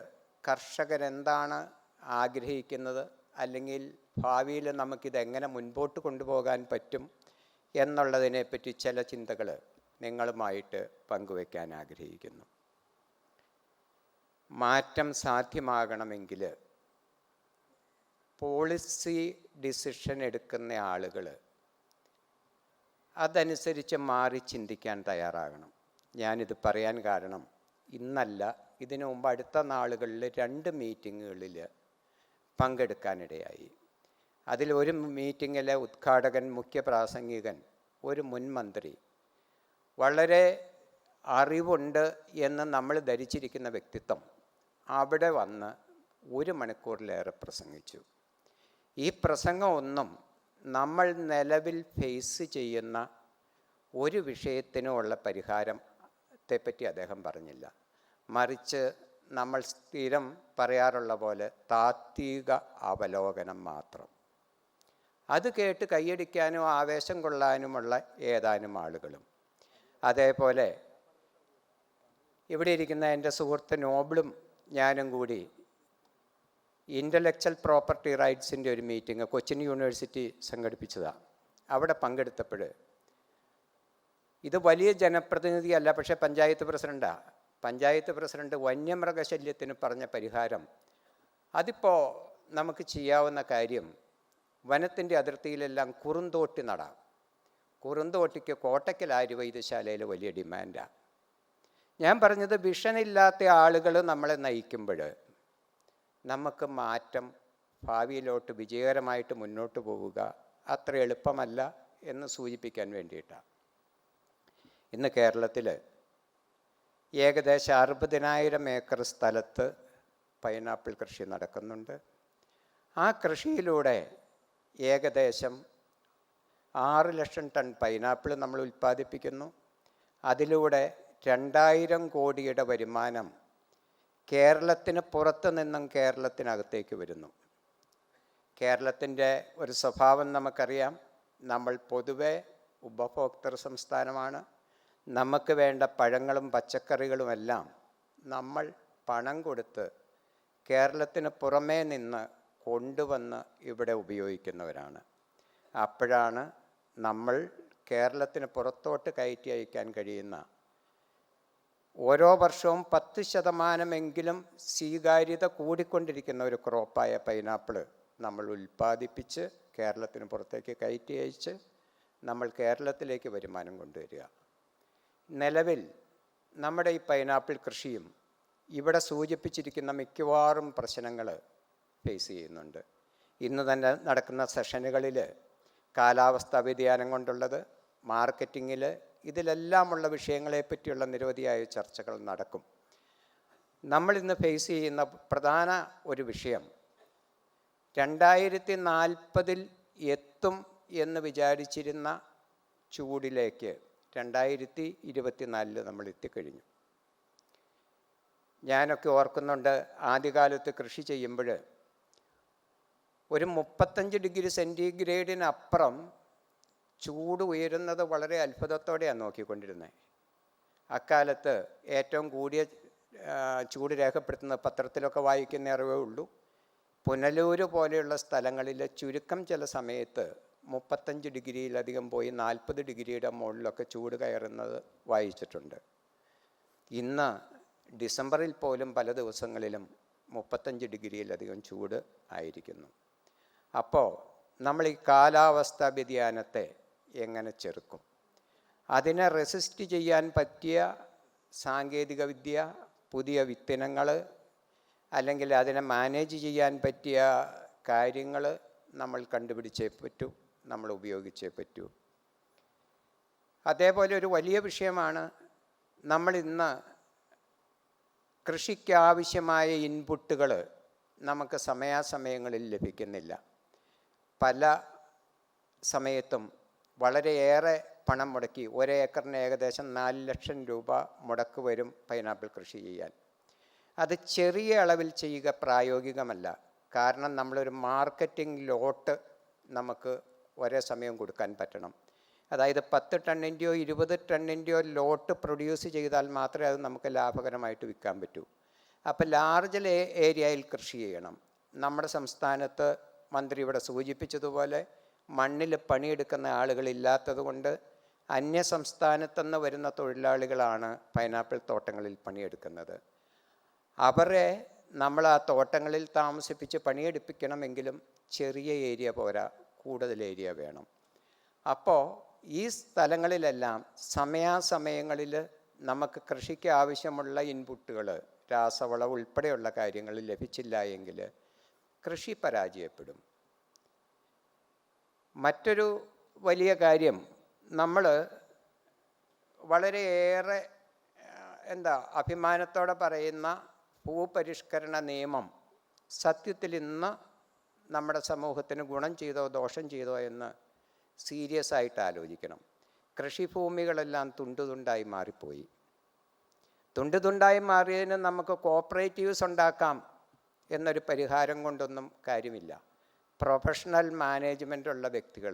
കർഷകരെന്താണ് ആഗ്രഹിക്കുന്നത്, അല്ലെങ്കിൽ ഭാവിയിൽ നമുക്കിതെങ്ങനെ മുൻപോട്ട് കൊണ്ടുപോകാൻ പറ്റും എന്നുള്ളതിനെപ്പറ്റി ചില ചിന്തകൾ നിങ്ങളുമായിട്ട് പങ്കുവയ്ക്കാൻ ആഗ്രഹിക്കുന്നു. മാറ്റം സാധ്യമാകണമെങ്കിൽ പോളിസി ഡിസിഷൻ എടുക്കുന്ന ആളുകൾ അതനുസരിച്ച് മാറി ചിന്തിക്കാൻ തയ്യാറാകണം. ഞാനിത് പറയാൻ കാരണം, ഇന്നല്ല ഇതിനു മുമ്പ് അടുത്ത നാളുകളിൽ 2 മീറ്റിങ്ങുകളിൽ പങ്കെടുക്കാനിടയായി. അതിൽ ഒരു മീറ്റിങ്ങിലെ ഉദ്ഘാടകൻ, മുഖ്യപ്രാസംഗികൻ, ഒരു മുൻ മന്ത്രി, വളരെ അറിവുണ്ട് എന്ന് നമ്മൾ ധരിച്ചിരിക്കുന്ന വ്യക്തിത്വം അവിടെ വന്ന് 1 മണിക്കൂറിലേറെ പ്രസംഗിച്ചു. ഈ പ്രസംഗമൊന്നും നമ്മൾ നിലവിൽ ഫേസ് ചെയ്യുന്ന ഒരു വിഷയത്തിനുമുള്ള പരിഹാരത്തെപ്പറ്റി അദ്ദേഹം പറഞ്ഞില്ല. മറിച്ച് നമ്മൾ സ്ഥിരം പറയാറുള്ള പോലെ താത്വിക അവലോകനം മാത്രം. അത് കേട്ട് കൈയടിക്കാനും ആവേശം കൊള്ളാനുമുള്ള ഏതാനും ആളുകളും. അതേപോലെ ഇവിടെ ഇരിക്കുന്ന എൻ്റെ സുഹൃത്ത് നോബിളും ഞാനും കൂടി ഇൻ്റലക്ച്വൽ പ്രോപ്പർട്ടി റൈറ്റ്സിൻ്റെ ഒരു മീറ്റിംഗ് കൊച്ചിൻ യൂണിവേഴ്സിറ്റി സംഘടിപ്പിച്ചതാണ്. അവിടെ പങ്കെടുത്തപ്പോൾ ഇത് വലിയ ജനപ്രതിനിധിയല്ല, പക്ഷേ പഞ്ചായത്ത് പ്രസിഡൻ്റാണ്. പഞ്ചായത്ത് പ്രസിഡന്റ് വന്യമൃഗശല്യത്തിന് പറഞ്ഞ പരിഹാരം, അതിപ്പോൾ നമുക്ക് ചെയ്യാവുന്ന കാര്യം വനത്തിൻ്റെ അതിർത്തിയിലെല്ലാം കുറുന്തോട്ടി നടാം. കുറുന്തോട്ടിക്ക് കോട്ടയ്ക്കൽ ആര്യവൈദ്യശാലയിൽ വലിയ ഡിമാൻഡാണ്. ഞാൻ പറഞ്ഞത്, വിഷനില്ലാത്ത ആളുകൾ നമ്മളെ നയിക്കുമ്പോൾ നമുക്ക് മാറ്റം, ഭാവിയിലോട്ട് വിജയകരമായിട്ട് മുന്നോട്ട് പോവുക അത്ര എളുപ്പമല്ല എന്ന് സൂചിപ്പിക്കാൻ വേണ്ടിയിട്ടാണ്. ഇന്ന് കേരളത്തിൽ ഏകദേശം 60,000 ഏക്കർ സ്ഥലത്ത് പൈനാപ്പിൾ കൃഷി നടക്കുന്നുണ്ട്. ആ കൃഷിയിലൂടെ ഏകദേശം 6 ലക്ഷം ടൺ പൈനാപ്പിൾ നമ്മൾ ഉൽപ്പാദിപ്പിക്കുന്നു. അതിലൂടെ 2000 കോടിയുടെ വരുമാനം കേരളത്തിന് പുറത്ത് നിന്നും കേരളത്തിനകത്തേക്ക് വരുന്നു. കേരളത്തിൻ്റെ ഒരു സ്വഭാവം നമുക്കറിയാം. നമ്മൾ പൊതുവെ ഉപഭോക്തൃ സംസ്ഥാനമാണ്. നമുക്ക് വേണ്ട പഴങ്ങളും പച്ചക്കറികളുമെല്ലാം നമ്മൾ പണം കൊടുത്ത് കേരളത്തിന് പുറമേ നിന്ന് കൊണ്ടുവന്ന് ഇവിടെ ഉപയോഗിക്കുന്നവരാണ്. അപ്പോഴാണ് നമ്മൾ കേരളത്തിന് പുറത്തോട്ട് കയറ്റി അയക്കാൻ കഴിയുന്ന ഓരോ വർഷവും 10% സ്വീകാര്യത കൂടിക്കൊണ്ടിരിക്കുന്ന ഒരു ക്രോപ്പായ പൈനാപ്പിൾ നമ്മൾ ഉൽപ്പാദിപ്പിച്ച് കേരളത്തിന് പുറത്തേക്ക് കയറ്റി അയച്ച് നമ്മൾ കേരളത്തിലേക്ക് വരുമാനം കൊണ്ടുവരിക. നിലവിൽ നമ്മുടെ ഈ പൈനാപ്പിൾ കൃഷിയും ഇവിടെ സൂചിപ്പിച്ചിരിക്കുന്ന മിക്കവാറും പ്രശ്നങ്ങൾ ഫേസ് ചെയ്യുന്നുണ്ട്. ഇന്ന് തന്നെ നടക്കുന്ന സെഷനുകളിൽ കാലാവസ്ഥാ വ്യതിയാനം കൊണ്ടുള്ളത്, മാർക്കറ്റിങ്ങിൽ, ഇതിലെല്ലാമുള്ള വിഷയങ്ങളെപ്പറ്റിയുള്ള നിരവധിയായ ചർച്ചകൾ നടക്കും. നമ്മളിന്ന് ഫേസ് ചെയ്യുന്ന പ്രധാന ഒരു വിഷയം 2040 എത്തും എന്ന് വിചാരിച്ചിരുന്ന ചൂടിലേക്ക് 2024 നമ്മൾ എത്തിക്കഴിഞ്ഞു. ഞാനൊക്കെ ഓർക്കുന്നുണ്ട്, ആദ്യകാലത്ത് കൃഷി ചെയ്യുമ്പോൾ ഒരു 35 ഡിഗ്രി സെൻറ്റിഗ്രേഡിനപ്പുറം ചൂട് ഉയരുന്നത് വളരെ അത്ഭുതത്തോടെയാണ് നോക്കിക്കൊണ്ടിരുന്നത്. അക്കാലത്ത് ഏറ്റവും കൂടിയ ചൂട് രേഖപ്പെടുത്തുന്നത് പത്രത്തിലൊക്കെ വായിക്കുന്ന അറിവേ ഉള്ളൂ. പുനലൂർ പോലെയുള്ള സ്ഥലങ്ങളിൽ ചുരുക്കം ചില സമയത്ത് 35 ഡിഗ്രിയിലധികം പോയി 40 ഡിഗ്രിയുടെ മുകളിലൊക്കെ ചൂട് കയറുന്നത് വായിച്ചിട്ടുണ്ട്. ഇന്ന് ഡിസംബറിൽ പോലും പല ദിവസങ്ങളിലും 35 ഡിഗ്രിയിലധികം ചൂട് ആയിരിക്കുന്നു. അപ്പോൾ നമ്മൾ ഈ കാലാവസ്ഥാ വ്യതിയാനത്തെ എങ്ങനെ ചെറുക്കും? അതിനെ റെസിസ്റ്റ് ചെയ്യാൻ പറ്റിയ സാങ്കേതികവിദ്യ, പുതിയ വിത്തിനങ്ങൾ, അല്ലെങ്കിൽ അതിനെ മാനേജ് ചെയ്യാൻ പറ്റിയ കാര്യങ്ങൾ നമ്മൾ കണ്ടുപിടിച്ചേ പറ്റൂ, നമ്മൾ ഉപയോഗിച്ചേ പറ്റൂ. അതേപോലെ ഒരു വലിയ വിഷയമാണ്, നമ്മളിന്ന് കൃഷിക്കാവശ്യമായ ഇൻപുട്ടുകൾ നമുക്ക് സമയാസമയങ്ങളിൽ ലഭിക്കുന്നില്ല. പല സമയത്തും വളരെയേറെ പണം മുടക്കി, ഒരേക്കറിന് ഏകദേശം 4 ലക്ഷം രൂപ മുടക്ക് വരും പൈനാപ്പിൾ കൃഷി ചെയ്യാൻ. അത് ചെറിയ അളവിൽ ചെയ്യുക പ്രായോഗികമല്ല. കാരണം നമ്മളൊരു മാർക്കറ്റിംഗ് ലോട്ട് നമുക്ക് ഒരേ സമയം കൊടുക്കാൻ പറ്റണം. അതായത് 10 ടണ്ണിൻ്റെയോ 20 ടണ്ണിൻ്റെയോ ലോട്ട് പ്രൊഡ്യൂസ് ചെയ്താൽ മാത്രമേ അത് നമുക്ക് ലാഭകരമായിട്ട് വിൽക്കാൻ പറ്റൂ. അപ്പോൾ ലാർജ് ഏരിയയിൽ കൃഷി ചെയ്യണം. നമ്മുടെ സംസ്ഥാനത്ത് മന്ത്രി ഇവിടെ സൂചിപ്പിച്ചതുപോലെ മണ്ണിൽ പണിയെടുക്കുന്ന ആളുകളില്ലാത്തത് കൊണ്ട് അന്യ സംസ്ഥാനത്തുനിന്ന് വരുന്ന തൊഴിലാളികളാണ് പൈനാപ്പിൾ തോട്ടങ്ങളിൽ പണിയെടുക്കുന്നത്. അവരെ നമ്മൾ ആ തോട്ടങ്ങളിൽ താമസിപ്പിച്ച് പണിയെടുപ്പിക്കണമെങ്കിലും ചെറിയ ഏരിയ പോരാ, കൂടുതൽ ഏരിയ വേണം. അപ്പോൾ ഈ സ്ഥലങ്ങളിലെല്ലാം സമയാസമയങ്ങളിൽ നമുക്ക് കൃഷിക്ക് ആവശ്യമുള്ള ഇൻപുട്ടുകൾ, രാസവളം ഉൾപ്പെടെയുള്ള കാര്യങ്ങൾ ലഭിച്ചില്ല എങ്കിൽ കൃഷി പരാജയപ്പെടും. മറ്റൊരു വലിയ കാര്യം, നമ്മൾ വളരെയേറെ അഭിമാനത്തോടെ പറയുന്ന ഭൂപരിഷ്കരണ നിയമം സത്യത്തിൽ ഇന്ന് നമ്മുടെ സമൂഹത്തിന് ഗുണം ചെയ്തോ ദോഷം ചെയ്തോ എന്ന് സീരിയസ് ആയിട്ട് ആലോചിക്കണം. കൃഷിഭൂമികളെല്ലാം തുണ്ടുതുണ്ടായി മാറിപ്പോയി. തുണ്ടുതുണ്ടായി മാറിയതിന് നമുക്ക് കോപ്പറേറ്റീവ്സ് ഉണ്ടാക്കാം എന്നൊരു പരിഹാരം കൊണ്ടൊന്നും കാര്യമില്ല. പ്രൊഫഷണൽ മാനേജ്മെൻ്റ് ഉള്ള വ്യക്തികൾ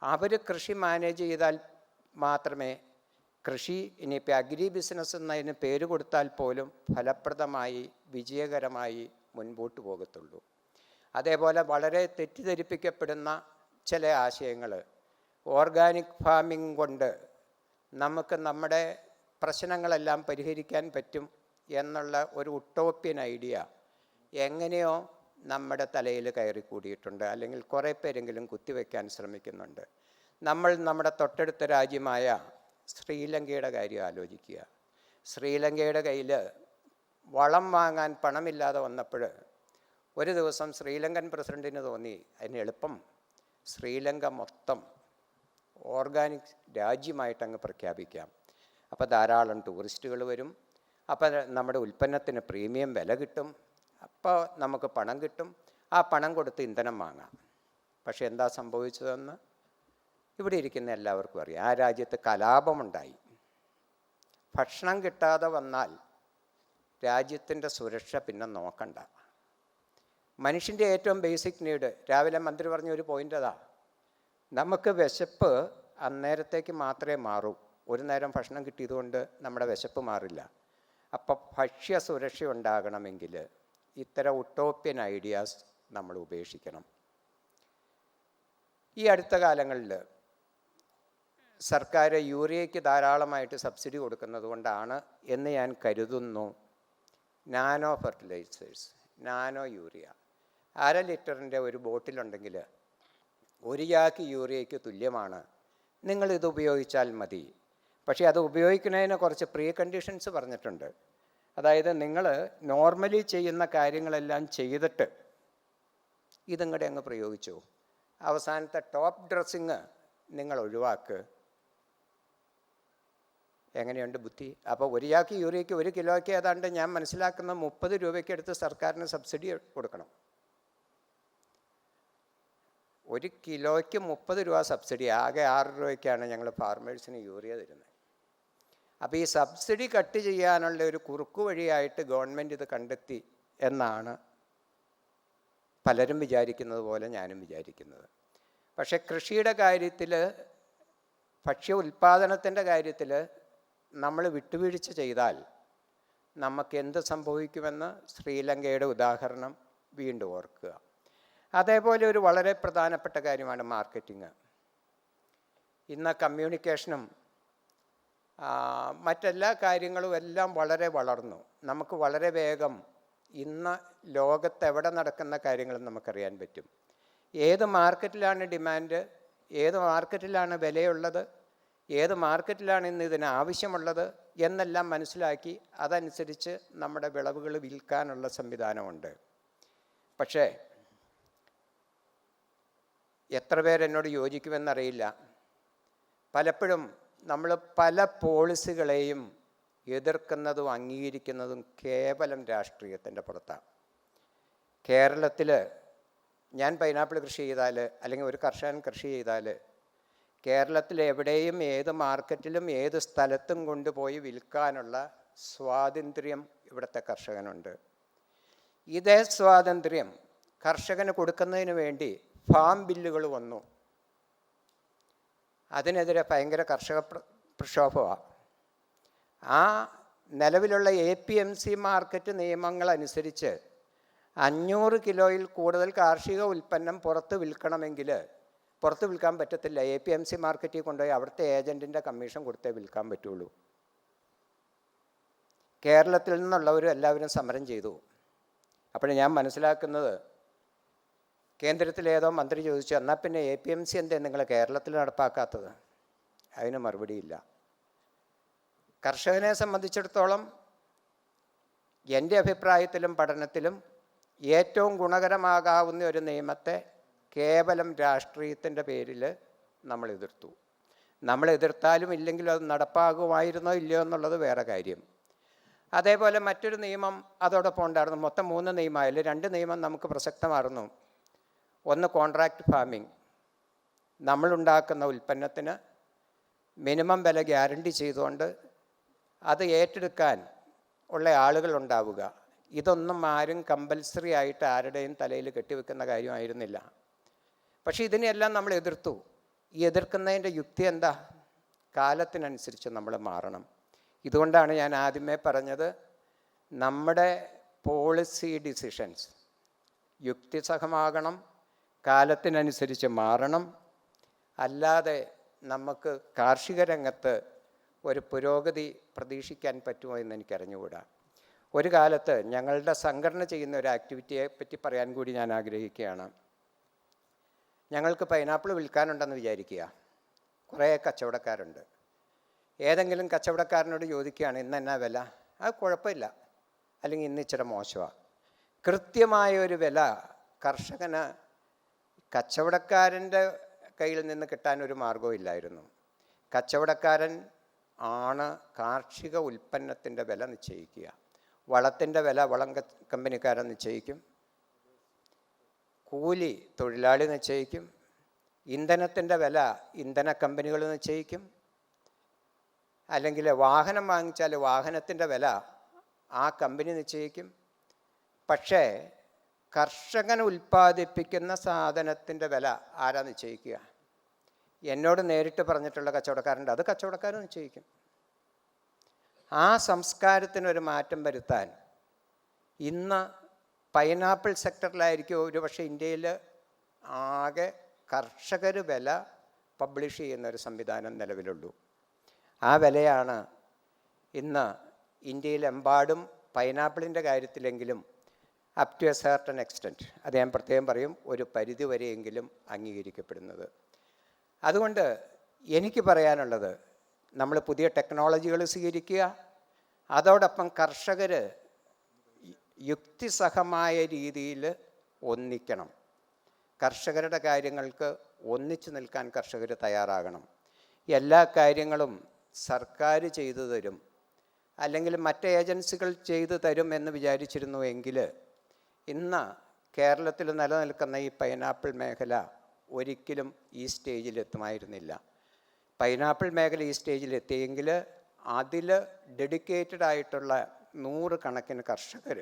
അവർ കൃഷി മാനേജ് ചെയ്താൽ മാത്രമേ കൃഷി, ഇനിയിപ്പോൾ അഗ്രി ബിസിനസ് എന്നതിന് പേര് കൊടുത്താൽ പോലും ഫലപ്രദമായി വിജയകരമായി മുൻപോട്ട് പോകത്തുള്ളൂ. അതേപോലെ വളരെ തെറ്റിദ്ധരിപ്പിക്കപ്പെടുന്ന ചില ആശയങ്ങൾ, ഓർഗാനിക് ഫാമിംഗ് കൊണ്ട് നമുക്ക് നമ്മുടെ പ്രശ്നങ്ങളെല്ലാം പരിഹരിക്കാൻ പറ്റും എന്നുള്ള ഒരു ഉട്ടോപ്യൻ ഐഡിയ എങ്ങനെയോ നമ്മുടെ തലയിൽ കയറിക്കൂടിയിട്ടുണ്ട്, അല്ലെങ്കിൽ കുറേ പേരെങ്കിലും കുത്തിവെക്കാൻ ശ്രമിക്കുന്നുണ്ട്. നമ്മൾ നമ്മുടെ തൊട്ടടുത്ത രാജ്യമായ ശ്രീലങ്കയുടെ കാര്യം ആലോചിക്കുക. ശ്രീലങ്കയുടെ കയ്യിൽ വളം വാങ്ങാൻ പണമില്ലാതെ വന്നപ്പോൾ ഒരു ദിവസം ശ്രീലങ്കൻ പ്രസിഡൻറ്റിന് തോന്നി അതിന് എളുപ്പം ശ്രീലങ്ക മൊത്തം ഓർഗാനിക് രാജ്യമായിട്ടങ്ങ് പ്രഖ്യാപിക്കാം. അപ്പോൾ ധാരാളം ടൂറിസ്റ്റുകൾ വരും. അപ്പോൾ നമ്മുടെ ഉൽപ്പന്നത്തിന് പ്രീമിയം വില കിട്ടും. അപ്പോൾ നമുക്ക് പണം കിട്ടും. ആ പണം കൊടുത്ത് ഇന്ധനം വാങ്ങാം. പക്ഷെ എന്താ സംഭവിച്ചതെന്ന് ഇവിടെ ഇരിക്കുന്ന എല്ലാവർക്കും അറിയാം. ആ രാജ്യത്ത് കലാപമുണ്ടായി. ഭക്ഷണം കിട്ടാതെ വന്നാൽ രാജ്യത്തിൻ്റെ സുരക്ഷ പിന്നെ നോക്കണ്ട. മനുഷ്യൻ്റെ ഏറ്റവും ബേസിക് നീഡ്, രാവിലെ മന്ത്രി പറഞ്ഞ ഒരു പോയിൻ്റ് അതാ, നമുക്ക് വിശപ്പ് അന്നേരത്തേക്ക് മാത്രമേ മാറൂ. ഒരു നേരം ഭക്ഷണം കിട്ടിയതുകൊണ്ട് നമ്മുടെ വിശപ്പ് മാറില്ല. അപ്പം ഭക്ഷ്യ സുരക്ഷ ഉണ്ടാകണമെങ്കിൽ ഇത്തരം ഉട്ടോപ്യൻ ഐഡിയാസ് നമ്മൾ ഉപേക്ഷിക്കണം. ഈ അടുത്ത കാലങ്ങളിൽ സർക്കാർ യൂറിയയ്ക്ക് ധാരാളമായിട്ട് സബ്സിഡി കൊടുക്കുന്നത് കൊണ്ടാണ് എന്ന് ഞാൻ കരുതുന്നു നാനോ ഫെർട്ടിലൈസേഴ്സ്, നാനോ യൂറിയ 1/2 ലിറ്ററിൻ്റെ ഒരു ബോട്ടിലുണ്ടെങ്കിൽ 1 ചാക്ക് യൂറിയയ്ക്ക് തുല്യമാണ്. നിങ്ങളിത് ഉപയോഗിച്ചാൽ മതി. പക്ഷേ അത് ഉപയോഗിക്കുന്നതിന് കുറച്ച് പ്രീ കണ്ടീഷൻസ് പറഞ്ഞിട്ടുണ്ട്. അതായത് നിങ്ങൾ നോർമലി ചെയ്യുന്ന കാര്യങ്ങളെല്ലാം ചെയ്തിട്ട് ഇതിങ്ങടെ അങ്ങ് പ്രയോഗിച്ചു. അവസാനത്തെ ടോപ്പ് ഡ്രസ്സിങ് നിങ്ങൾ ഒഴിവാക്ക്. എങ്ങനെയുണ്ട് ബുദ്ധി? അപ്പോൾ 1 ചാക്ക് യൂറിയയ്ക്ക് 1 കിലോയ്ക്ക് ഏതാണ്ട് ഞാൻ മനസ്സിലാക്കുന്ന 30 രൂപയ്ക്ക് എടുത്ത് സർക്കാരിന് സബ്സിഡി കൊടുക്കണം. 1 കിലോയ്ക്ക് 30 രൂപ സബ്സിഡി. ആകെ 6 രൂപയ്ക്കാണ് ഞങ്ങൾ ഫാർമേഴ്സിന് യൂറിയ തരുന്നത്. അപ്പോൾ ഈ സബ്സിഡി കട്ട് ചെയ്യാനുള്ള ഒരു കുറുക്കു വഴിയായിട്ട് ഗവൺമെൻറ് ഇത് കണ്ടെത്തി എന്നാണ് പലരും വിചാരിക്കുന്നത് പോലെ ഞാനും വിചാരിക്കുന്നത്. പക്ഷേ കൃഷിയുടെ കാര്യത്തിൽ, ഭക്ഷ്യ ഉൽപ്പാദനത്തിൻ്റെ കാര്യത്തിൽ നമ്മൾ വിട്ടുവീഴ്ച ചെയ്താൽ നമുക്ക് എന്ത് സംഭവിക്കുമെന്ന് ശ്രീലങ്കയുടെ ഉദാഹരണം വീണ്ടും ഓർക്കുക. അതേപോലെ ഒരു വളരെ പ്രധാനപ്പെട്ട കാര്യമാണ് മാർക്കറ്റിംഗ്. ഇന്ന് കമ്മ്യൂണിക്കേഷനും മറ്റെല്ലാ കാര്യങ്ങളും എല്ലാം വളരെ വളർന്നു. നമുക്ക് വളരെ വേഗം ഇന്ന് ലോകത്ത് എവിടെ നടക്കുന്ന കാര്യങ്ങളും നമുക്കറിയാൻ പറ്റും. ഏത് മാർക്കറ്റിലാണ് ഡിമാൻഡ്, ഏത് മാർക്കറ്റിലാണ് വിലയുള്ളത്, ഏത് മാർക്കറ്റിലാണ് ഇന്ന് ഇതിന് ആവശ്യമുള്ളത് എന്നെല്ലാം മനസ്സിലാക്കി അതനുസരിച്ച് നമ്മുടെ വിളവുകൾ വിൽക്കാനുള്ള സംവിധാനമുണ്ട്. പക്ഷേ എത്ര പേരെന്നോട് യോജിക്കുമെന്നറിയില്ല. പലപ്പോഴും നമ്മൾ പല പോളിസികളെയും എതിർക്കുന്നതും അംഗീകരിക്കുന്നതും കേവലം രാഷ്ട്രീയത്തിൻ്റെ പുറത്താണ്. കേരളത്തിൽ ഞാൻ പൈനാപ്പിൾ കൃഷി ചെയ്താൽ, അല്ലെങ്കിൽ ഒരു കർഷകൻ കൃഷി ചെയ്താൽ, കേരളത്തിൽ എവിടെയും ഏത് മാർക്കറ്റിലും ഏത് സ്ഥലത്തും കൊണ്ടുപോയി വിൽക്കാനുള്ള സ്വാതന്ത്ര്യം ഇവിടുത്തെ കർഷകനുണ്ട്. ഇതേ സ്വാതന്ത്ര്യം കർഷകന് കൊടുക്കുന്നതിന് വേണ്ടി ഫാം ബില്ലുകൾ വന്നു. അതിനെതിരെ ഭയങ്കര കർഷക പ്രക്ഷോഭമാണ്. ആ നിലവിലുള്ള APMC മാർക്കറ്റ് നിയമങ്ങളനുസരിച്ച് 500 കിലോയിൽ കൂടുതൽ കാർഷിക ഉൽപ്പന്നം പുറത്ത് വിൽക്കണമെങ്കിൽ പുറത്ത് വിൽക്കാൻ പറ്റത്തില്ല. APMC മാർക്കറ്റിൽ കൊണ്ടുപോയി അവിടുത്തെ ഏജൻറ്റിൻ്റെ കമ്മീഷൻ കൊടുത്തേ വിൽക്കാൻ പറ്റുള്ളൂ. കേരളത്തിൽ നിന്നുള്ളവരും എല്ലാവരും സമരം ചെയ്തു. അപ്പോൾ ഞാൻ മനസ്സിലാക്കുന്നത്, കേന്ദ്രത്തിലേതോ മന്ത്രി ചോദിച്ചു, എന്നാൽ പിന്നെ APMC എന്തേ നിങ്ങൾ കേരളത്തിൽ നടപ്പാക്കാത്തത്? അതിന് മറുപടിയില്ല. കർഷകനെ സംബന്ധിച്ചിടത്തോളം എൻ്റെ അഭിപ്രായത്തിലും പഠനത്തിലും ഏറ്റവും ഗുണകരമാകാവുന്ന ഒരു നിയമത്തെ കേവലം രാഷ്ട്രീയത്തിൻ്റെ പേരിൽ നമ്മൾ എതിർത്തു. നമ്മൾ എതിർത്താലും ഇല്ലെങ്കിലും അത് നടപ്പാകുമായിരുന്നോ ഇല്ലയോ എന്നുള്ളത് വേറെ കാര്യം. അതേപോലെ മറ്റൊരു നിയമം അതോടൊപ്പം ഉണ്ടായിരുന്നു. മൊത്തം 3 നിയമമായാലും 2 നിയമം നമുക്ക് പ്രസക്തമായിരുന്നു. ഒന്ന് കോൺട്രാക്റ്റ് ഫാമിംഗ്. നമ്മളുണ്ടാക്കുന്ന ഉൽപ്പന്നത്തിന് മിനിമം വില ഗ്യാരണ്ടി ചെയ്തുകൊണ്ട് അത് ഏറ്റെടുക്കാൻ ഉള്ള ആളുകൾ ഉണ്ടാവുക. ഇതൊന്നും ആരും കമ്പൽസറി ആയിട്ട് ആരുടെയും തലയിൽ കെട്ടിവെക്കുന്ന കാര്യമായിരുന്നില്ല. പക്ഷേ ഇതിനെല്ലാം നമ്മൾ എതിർത്തു. ഈ എതിർക്കുന്നതിൻ്റെ യുക്തി എന്താ? കാലത്തിനനുസരിച്ച് നമ്മൾ മാറണം. ഇതുകൊണ്ടാണ് ഞാൻ ആദ്യമേ പറഞ്ഞത്, നമ്മുടെ പോളിസി ഡിസിഷൻസ് യുക്തിസഹമാകണം, കാലത്തിനനുസരിച്ച് മാറണം. അല്ലാതെ നമുക്ക് കാർഷിക രംഗത്ത് ഒരു പുരോഗതി പ്രതീക്ഷിക്കാൻ പറ്റുമോ എന്ന് എനിക്കറിഞ്ഞുകൂടാ. ഒരു കാലത്ത് ഞങ്ങളുടെ സംഘടന ചെയ്യുന്ന ഒരു ആക്ടിവിറ്റിയെ പറ്റി പറയാൻ കൂടി ഞാൻ ആഗ്രഹിക്കുകയാണ്. ഞങ്ങൾക്ക് പൈനാപ്പിൾ വിൽക്കാനുണ്ടെന്ന് വിചാരിക്കുക. കുറേ കച്ചവടക്കാരുണ്ട്. ഏതെങ്കിലും കച്ചവടക്കാരനോട് ചോദിക്കുകയാണ്, ഇന്ന് എന്നാ വില? അത് കുഴപ്പമില്ല, അല്ലെങ്കിൽ ഇന്ന് ഇച്ചിരി മോശമാണ്. കൃത്യമായൊരു വില കർഷകന്, കച്ചവടക്കാരൻ്റെ കയ്യിൽ നിന്ന് കിട്ടാനൊരു മാർഗവും ഇല്ലായിരുന്നു. കച്ചവടക്കാരൻ ആണ് കാർഷിക ഉൽപ്പന്നത്തിൻ്റെ വില നിശ്ചയിക്കുക. വളത്തിൻ്റെ വില വളം കമ്പനിക്കാരൻ നിശ്ചയിക്കും, കൂലി തൊഴിലാളി നിശ്ചയിക്കും, ഇന്ധനത്തിൻ്റെ വില ഇന്ധന കമ്പനികൾ നിശ്ചയിക്കും, അല്ലെങ്കിൽ വാഹനം വാങ്ങിച്ചാൽ വാഹനത്തിൻ്റെ വില ആ കമ്പനി നിശ്ചയിക്കും. പക്ഷേ കർഷകൻ ഉൽപ്പാദിപ്പിക്കുന്ന സാധനത്തിൻ്റെ വില ആരാ നിശ്ചയിക്കുക? എന്നോട് നേരിട്ട് പറഞ്ഞിട്ടുള്ള കച്ചവടക്കാരുണ്ട്, അത് കച്ചവടക്കാരൻ നിശ്ചയിക്കും. ആ സംസ്കാരത്തിനൊരു മാറ്റം വരുത്താൻ ഇന്ന് പൈനാപ്പിൾ സെക്ടറിലായിരിക്കും ഒരു പക്ഷേ ഇന്ത്യയിൽ ആകെ കർഷകർ വില പബ്ലിഷ് ചെയ്യുന്നൊരു സംവിധാനം നിലവിലുള്ളൂ. ആ വിലയാണ് ഇന്ന് ഇന്ത്യയിലെമ്പാടും പൈനാപ്പിളിൻ്റെ കാര്യത്തിലെങ്കിലും up to a certain extent, അത് ഞാൻ പ്രത്യേകം പറയും, ഒരു പരിധി വരെയെങ്കിലും അംഗീകരിക്കപ്പെടുന്നത്. അതുകൊണ്ട് എനിക്ക് പറയാനുള്ളത്, നമ്മൾ പുതിയ ടെക്നോളജികൾ സ്വീകരിക്കുക, അതോടൊപ്പം കർഷകർ യുക്തിസഹമായ രീതിയിൽ ഒന്നിക്കണം. കർഷകരുടെ കാര്യങ്ങൾക്ക് ഒന്നിച്ചു നിൽക്കാൻ കർഷകർ തയ്യാറാകണം. എല്ലാ കാര്യങ്ങളും സർക്കാർ ചെയ്തു തരും, അല്ലെങ്കിൽ മറ്റ് ഏജൻസികൾ ചെയ്തു തരും എന്ന് വിചാരിച്ചിരുന്നുവെങ്കിൽ ഇന്ന് കേരളത്തിൽ നിലനിൽക്കുന്ന ഈ പൈനാപ്പിൾ മേഖല ഒരിക്കലും ഈ സ്റ്റേജിലെത്തുമായിരുന്നില്ല. പൈനാപ്പിൾ മേഖല ഈ സ്റ്റേജിലെത്തിയെങ്കിൽ അതിൽ ഡെഡിക്കേറ്റഡ് ആയിട്ടുള്ള 100 കണക്കിന് കർഷകർ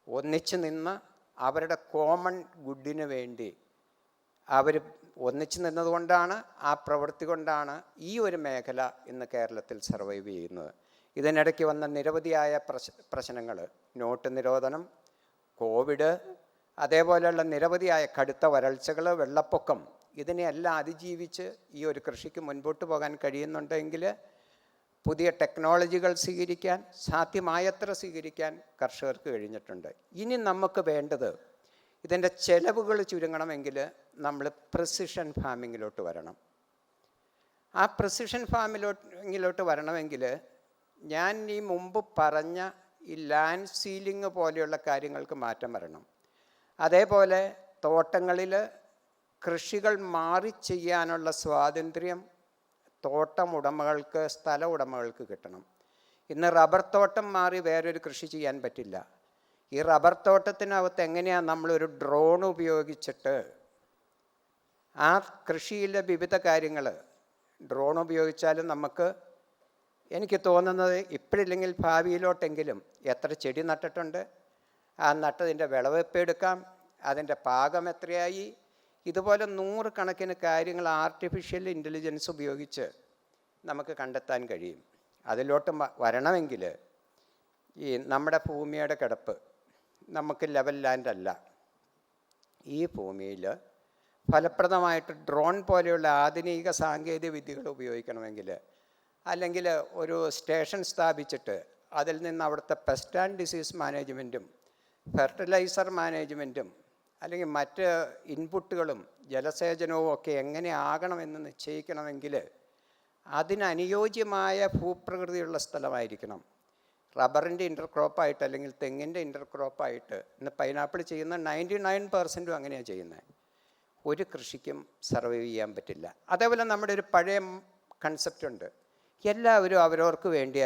ഒന്നിച്ചു നിന്ന് അവരുടെ കോമൺ ഗുഡിന് വേണ്ടി അവർ ഒന്നിച്ചു നിന്നതുകൊണ്ടാണ്, ആ പ്രവൃത്തി കൊണ്ടാണ് ഈ ഒരു മേഖല ഇന്ന് കേരളത്തിൽ സർവൈവ് ചെയ്യുന്നത്. ഇതിനിടയ്ക്ക് വന്ന നിരവധിയായ പ്രശ്നങ്ങൾ, നോട്ട് നിരോധനം, കോവിഡ്, അതേപോലെയുള്ള നിരവധിയായ കടുത്ത വരൾച്ചകൾ, വെള്ളപ്പൊക്കം, ഇതിനെയെല്ലാം അതിജീവിച്ച് ഈ ഒരു കൃഷിക്ക് മുൻപോട്ട് പോകാൻ കഴിയുന്നുണ്ടെങ്കിൽ പുതിയ ടെക്നോളജികൾ സ്വീകരിക്കാൻ, സാധ്യമായത്ര സ്വീകരിക്കാൻ കർഷകർക്ക് കഴിഞ്ഞിട്ടുണ്ട്. ഇനി നമുക്ക് വേണ്ടത്, ഇതിൻ്റെ ചെലവുകൾ ചുരുങ്ങണമെങ്കിൽ നമ്മൾ പ്രിസിഷൻ ഫാമിങ്ങിലോട്ട് വരണം. ആ പ്രിസിഷൻ ഫാമിങ്ങിലോട്ട് വരണമെങ്കിൽ ഞാൻ ഈ മുമ്പ് പറഞ്ഞ ഈ ലാൻഡ് സീലിംഗ് പോലെയുള്ള കാര്യങ്ങൾക്ക് മാറ്റം വരണം. അതേപോലെ തോട്ടങ്ങളിൽ കൃഷികൾ മാറി ചെയ്യാനുള്ള സ്വാതന്ത്ര്യം തോട്ടം ഉടമകൾക്ക്, സ്ഥല ഉടമകൾക്ക് കിട്ടണം. ഇന്ന് റബ്ബർ തോട്ടം മാറി വേറൊരു കൃഷി ചെയ്യാൻ പറ്റില്ല. ഈ റബ്ബർ തോട്ടത്തിനകത്ത് എങ്ങനെയാണ് നമ്മളൊരു ഡ്രോൺ ഉപയോഗിച്ചിട്ട് ആ കൃഷിയിലെ വിവിധ കാര്യങ്ങൾ, ഡ്രോൺ ഉപയോഗിച്ചാലും നമുക്ക്, എനിക്ക് തോന്നുന്നത് ഇപ്പോഴില്ലെങ്കിൽ ഭാവിയിലോട്ടെങ്കിലും എത്ര ചെടി നട്ടിട്ടുണ്ട്, ആ നട്ടതിൻ്റെ വിളവെപ്പ് എടുക്കാം, അതിൻ്റെ പാകം എത്രയായി, ഇതുപോലെ 100 കണക്കിന് കാര്യങ്ങൾ ആർട്ടിഫിഷ്യൽ ഇൻ്റലിജൻസ് ഉപയോഗിച്ച് നമുക്ക് കണ്ടെത്താൻ കഴിയും. അതിലോട്ട് വരണമെങ്കിൽ ഈ നമ്മുടെ ഭൂമിയുടെ കിടപ്പ് നമുക്ക് ലെവൽ ലാൻഡ് അല്ല. ഈ ഭൂമിയിൽ ഫലപ്രദമായിട്ട് ഡ്രോൺ പോലെയുള്ള ആധുനിക സാങ്കേതിക വിദ്യകൾ ഉപയോഗിക്കണമെങ്കിൽ, അല്ലെങ്കിൽ ഒരു സ്റ്റേഷൻ സ്ഥാപിച്ചിട്ട് അതിൽ നിന്ന് അവിടുത്തെ പെസ്റ്റ് ആൻഡ് ഡിസീസ് മാനേജ്മെൻറ്റും ഫെർട്ടിലൈസർ മാനേജ്മെൻറ്റും അല്ലെങ്കിൽ മറ്റ് ഇൻപുട്ടുകളും ജലസേചനവും ഒക്കെ എങ്ങനെ ആകണമെന്ന് നിശ്ചയിക്കണമെങ്കിൽ അതിനനുയോജ്യമായ ഭൂപ്രകൃതിയുള്ള സ്ഥലമായിരിക്കണം. റബ്ബറിൻ്റെ ഇൻ്റർക്രോപ്പായിട്ട് അല്ലെങ്കിൽ തെങ്ങിൻ്റെ ഇൻ്റർക്രോപ്പായിട്ട് ഇന്ന് പൈനാപ്പിൾ ചെയ്യുന്ന 99% അങ്ങനെയാണ് ചെയ്യുന്നത്. ഒരു കൃഷിക്കും സർവൈവ് ചെയ്യാൻ പറ്റില്ല. അതേപോലെ നമ്മുടെ ഒരു പഴയ കൺസെപ്റ്റ് ഉണ്ട്, എല്ലാവരും അവരവർക്ക് വേണ്ടിയ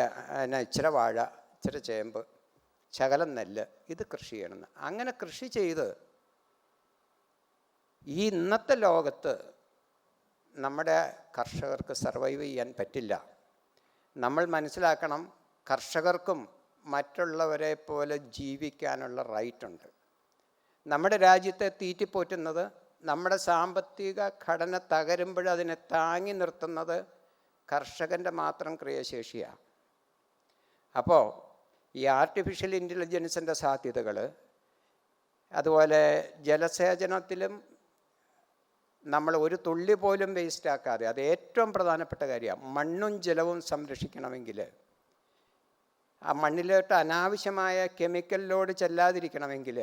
ഇച്ചിരി വാഴ, ഇച്ചിരി ചേമ്പ്, ശകലം നെല്ല്, ഇത് കൃഷി ചെയ്യണമെന്ന്. അങ്ങനെ കൃഷി ചെയ്ത് ഈ ഇന്നത്തെ ലോകത്ത് നമ്മുടെ കർഷകർക്ക് സർവൈവ് ചെയ്യാൻ പറ്റില്ല. നമ്മൾ മനസ്സിലാക്കണം, കർഷകർക്കും മറ്റുള്ളവരെ പോലെ ജീവിക്കാനുള്ള റൈറ്റുണ്ട്. നമ്മുടെ രാജ്യത്തെ തീറ്റിപ്പോറ്റുന്നത്, നമ്മുടെ സാമ്പത്തിക ഘടന തകരുമ്പോൾ അതിനെ താങ്ങി നിർത്തുന്നത് കർഷകൻ്റെ മാത്രം ക്രിയാശേഷിയാണ്. അപ്പോൾ ഈ ആർട്ടിഫിഷ്യൽ ഇൻ്റലിജൻസിൻ്റെ സാധ്യതകൾ, അതുപോലെ ജലസേചനത്തിലും നമ്മൾ ഒരു തുള്ളി പോലും വേസ്റ്റാക്കാതെ, അത് ഏറ്റവും പ്രധാനപ്പെട്ട കാര്യമാണ്. മണ്ണും ജലവും സംരക്ഷിക്കണമെങ്കിൽ, ആ മണ്ണിലോട്ട് അനാവശ്യമായ കെമിക്കൽ ലോഡ് ചെല്ലാതിരിക്കണമെങ്കിൽ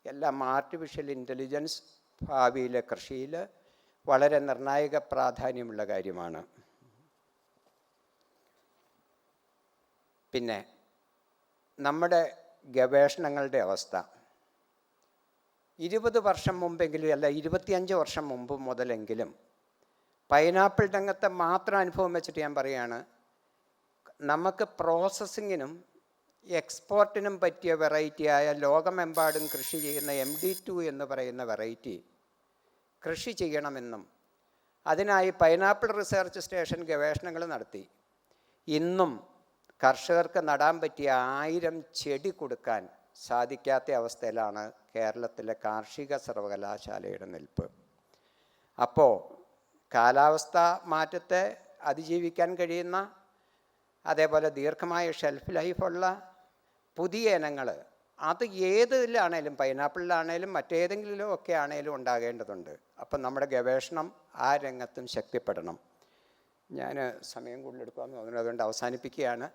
എല്ലാം ആർട്ടിഫിഷ്യൽ ഇൻ്റലിജൻസ് ഭാവിയിലെ കൃഷിയിൽ വളരെ നിർണായക പ്രാധാന്യമുള്ള കാര്യമാണ്. പിന്നെ നമ്മുടെ ഗവേഷണങ്ങളുടെ അവസ്ഥ 20 വർഷം മുമ്പെങ്കിലും, അല്ല 25 വർഷം മുമ്പ് മുതലെങ്കിലും പൈനാപ്പിൾ രംഗത്തെ മാത്രം അനുഭവം വെച്ചിട്ട് ഞാൻ പറയുകയാണ്, നമുക്ക് പ്രോസസ്സിങ്ങിനും എക്സ്പോർട്ടിനും പറ്റിയ വെറൈറ്റിയായ ലോകമെമ്പാടും കൃഷി ചെയ്യുന്ന MD2 എന്ന് പറയുന്ന വെറൈറ്റി കൃഷി ചെയ്യണമെന്നും അതിനായി പൈനാപ്പിൾ റിസർച്ച് സ്റ്റേഷൻ ഗവേഷണങ്ങൾ നടത്തി. ഇന്നും കർഷകർക്ക് നടാൻ പറ്റിയ 1000 ചെടി കൊടുക്കാൻ സാധിക്കാത്ത അവസ്ഥയിലാണ് കേരളത്തിലെ കാർഷിക സർവകലാശാലയുടെ നിൽപ്പ്. അപ്പോൾ കാലാവസ്ഥ മാറ്റത്തെ അതിജീവിക്കാൻ കഴിയുന്ന, അതേപോലെ ദീർഘമായ ഷെൽഫ് ലൈഫുള്ള പുതിയ ഇനങ്ങൾ അത് ഏതിലാണേലും, പൈനാപ്പിളിലാണേലും മറ്റേതെങ്കിലും ഒക്കെ ആണേലും ഉണ്ടാകേണ്ടതുണ്ട്. അപ്പം നമ്മുടെ ഗവേഷണം ആ രംഗത്തും ശക്തിപ്പെടണം. ഞാൻ സമയം കൂടുതലെടുക്കാമെന്ന് തോന്നുന്നു, അതുകൊണ്ട് അവസാനിപ്പിക്കുകയാണ്.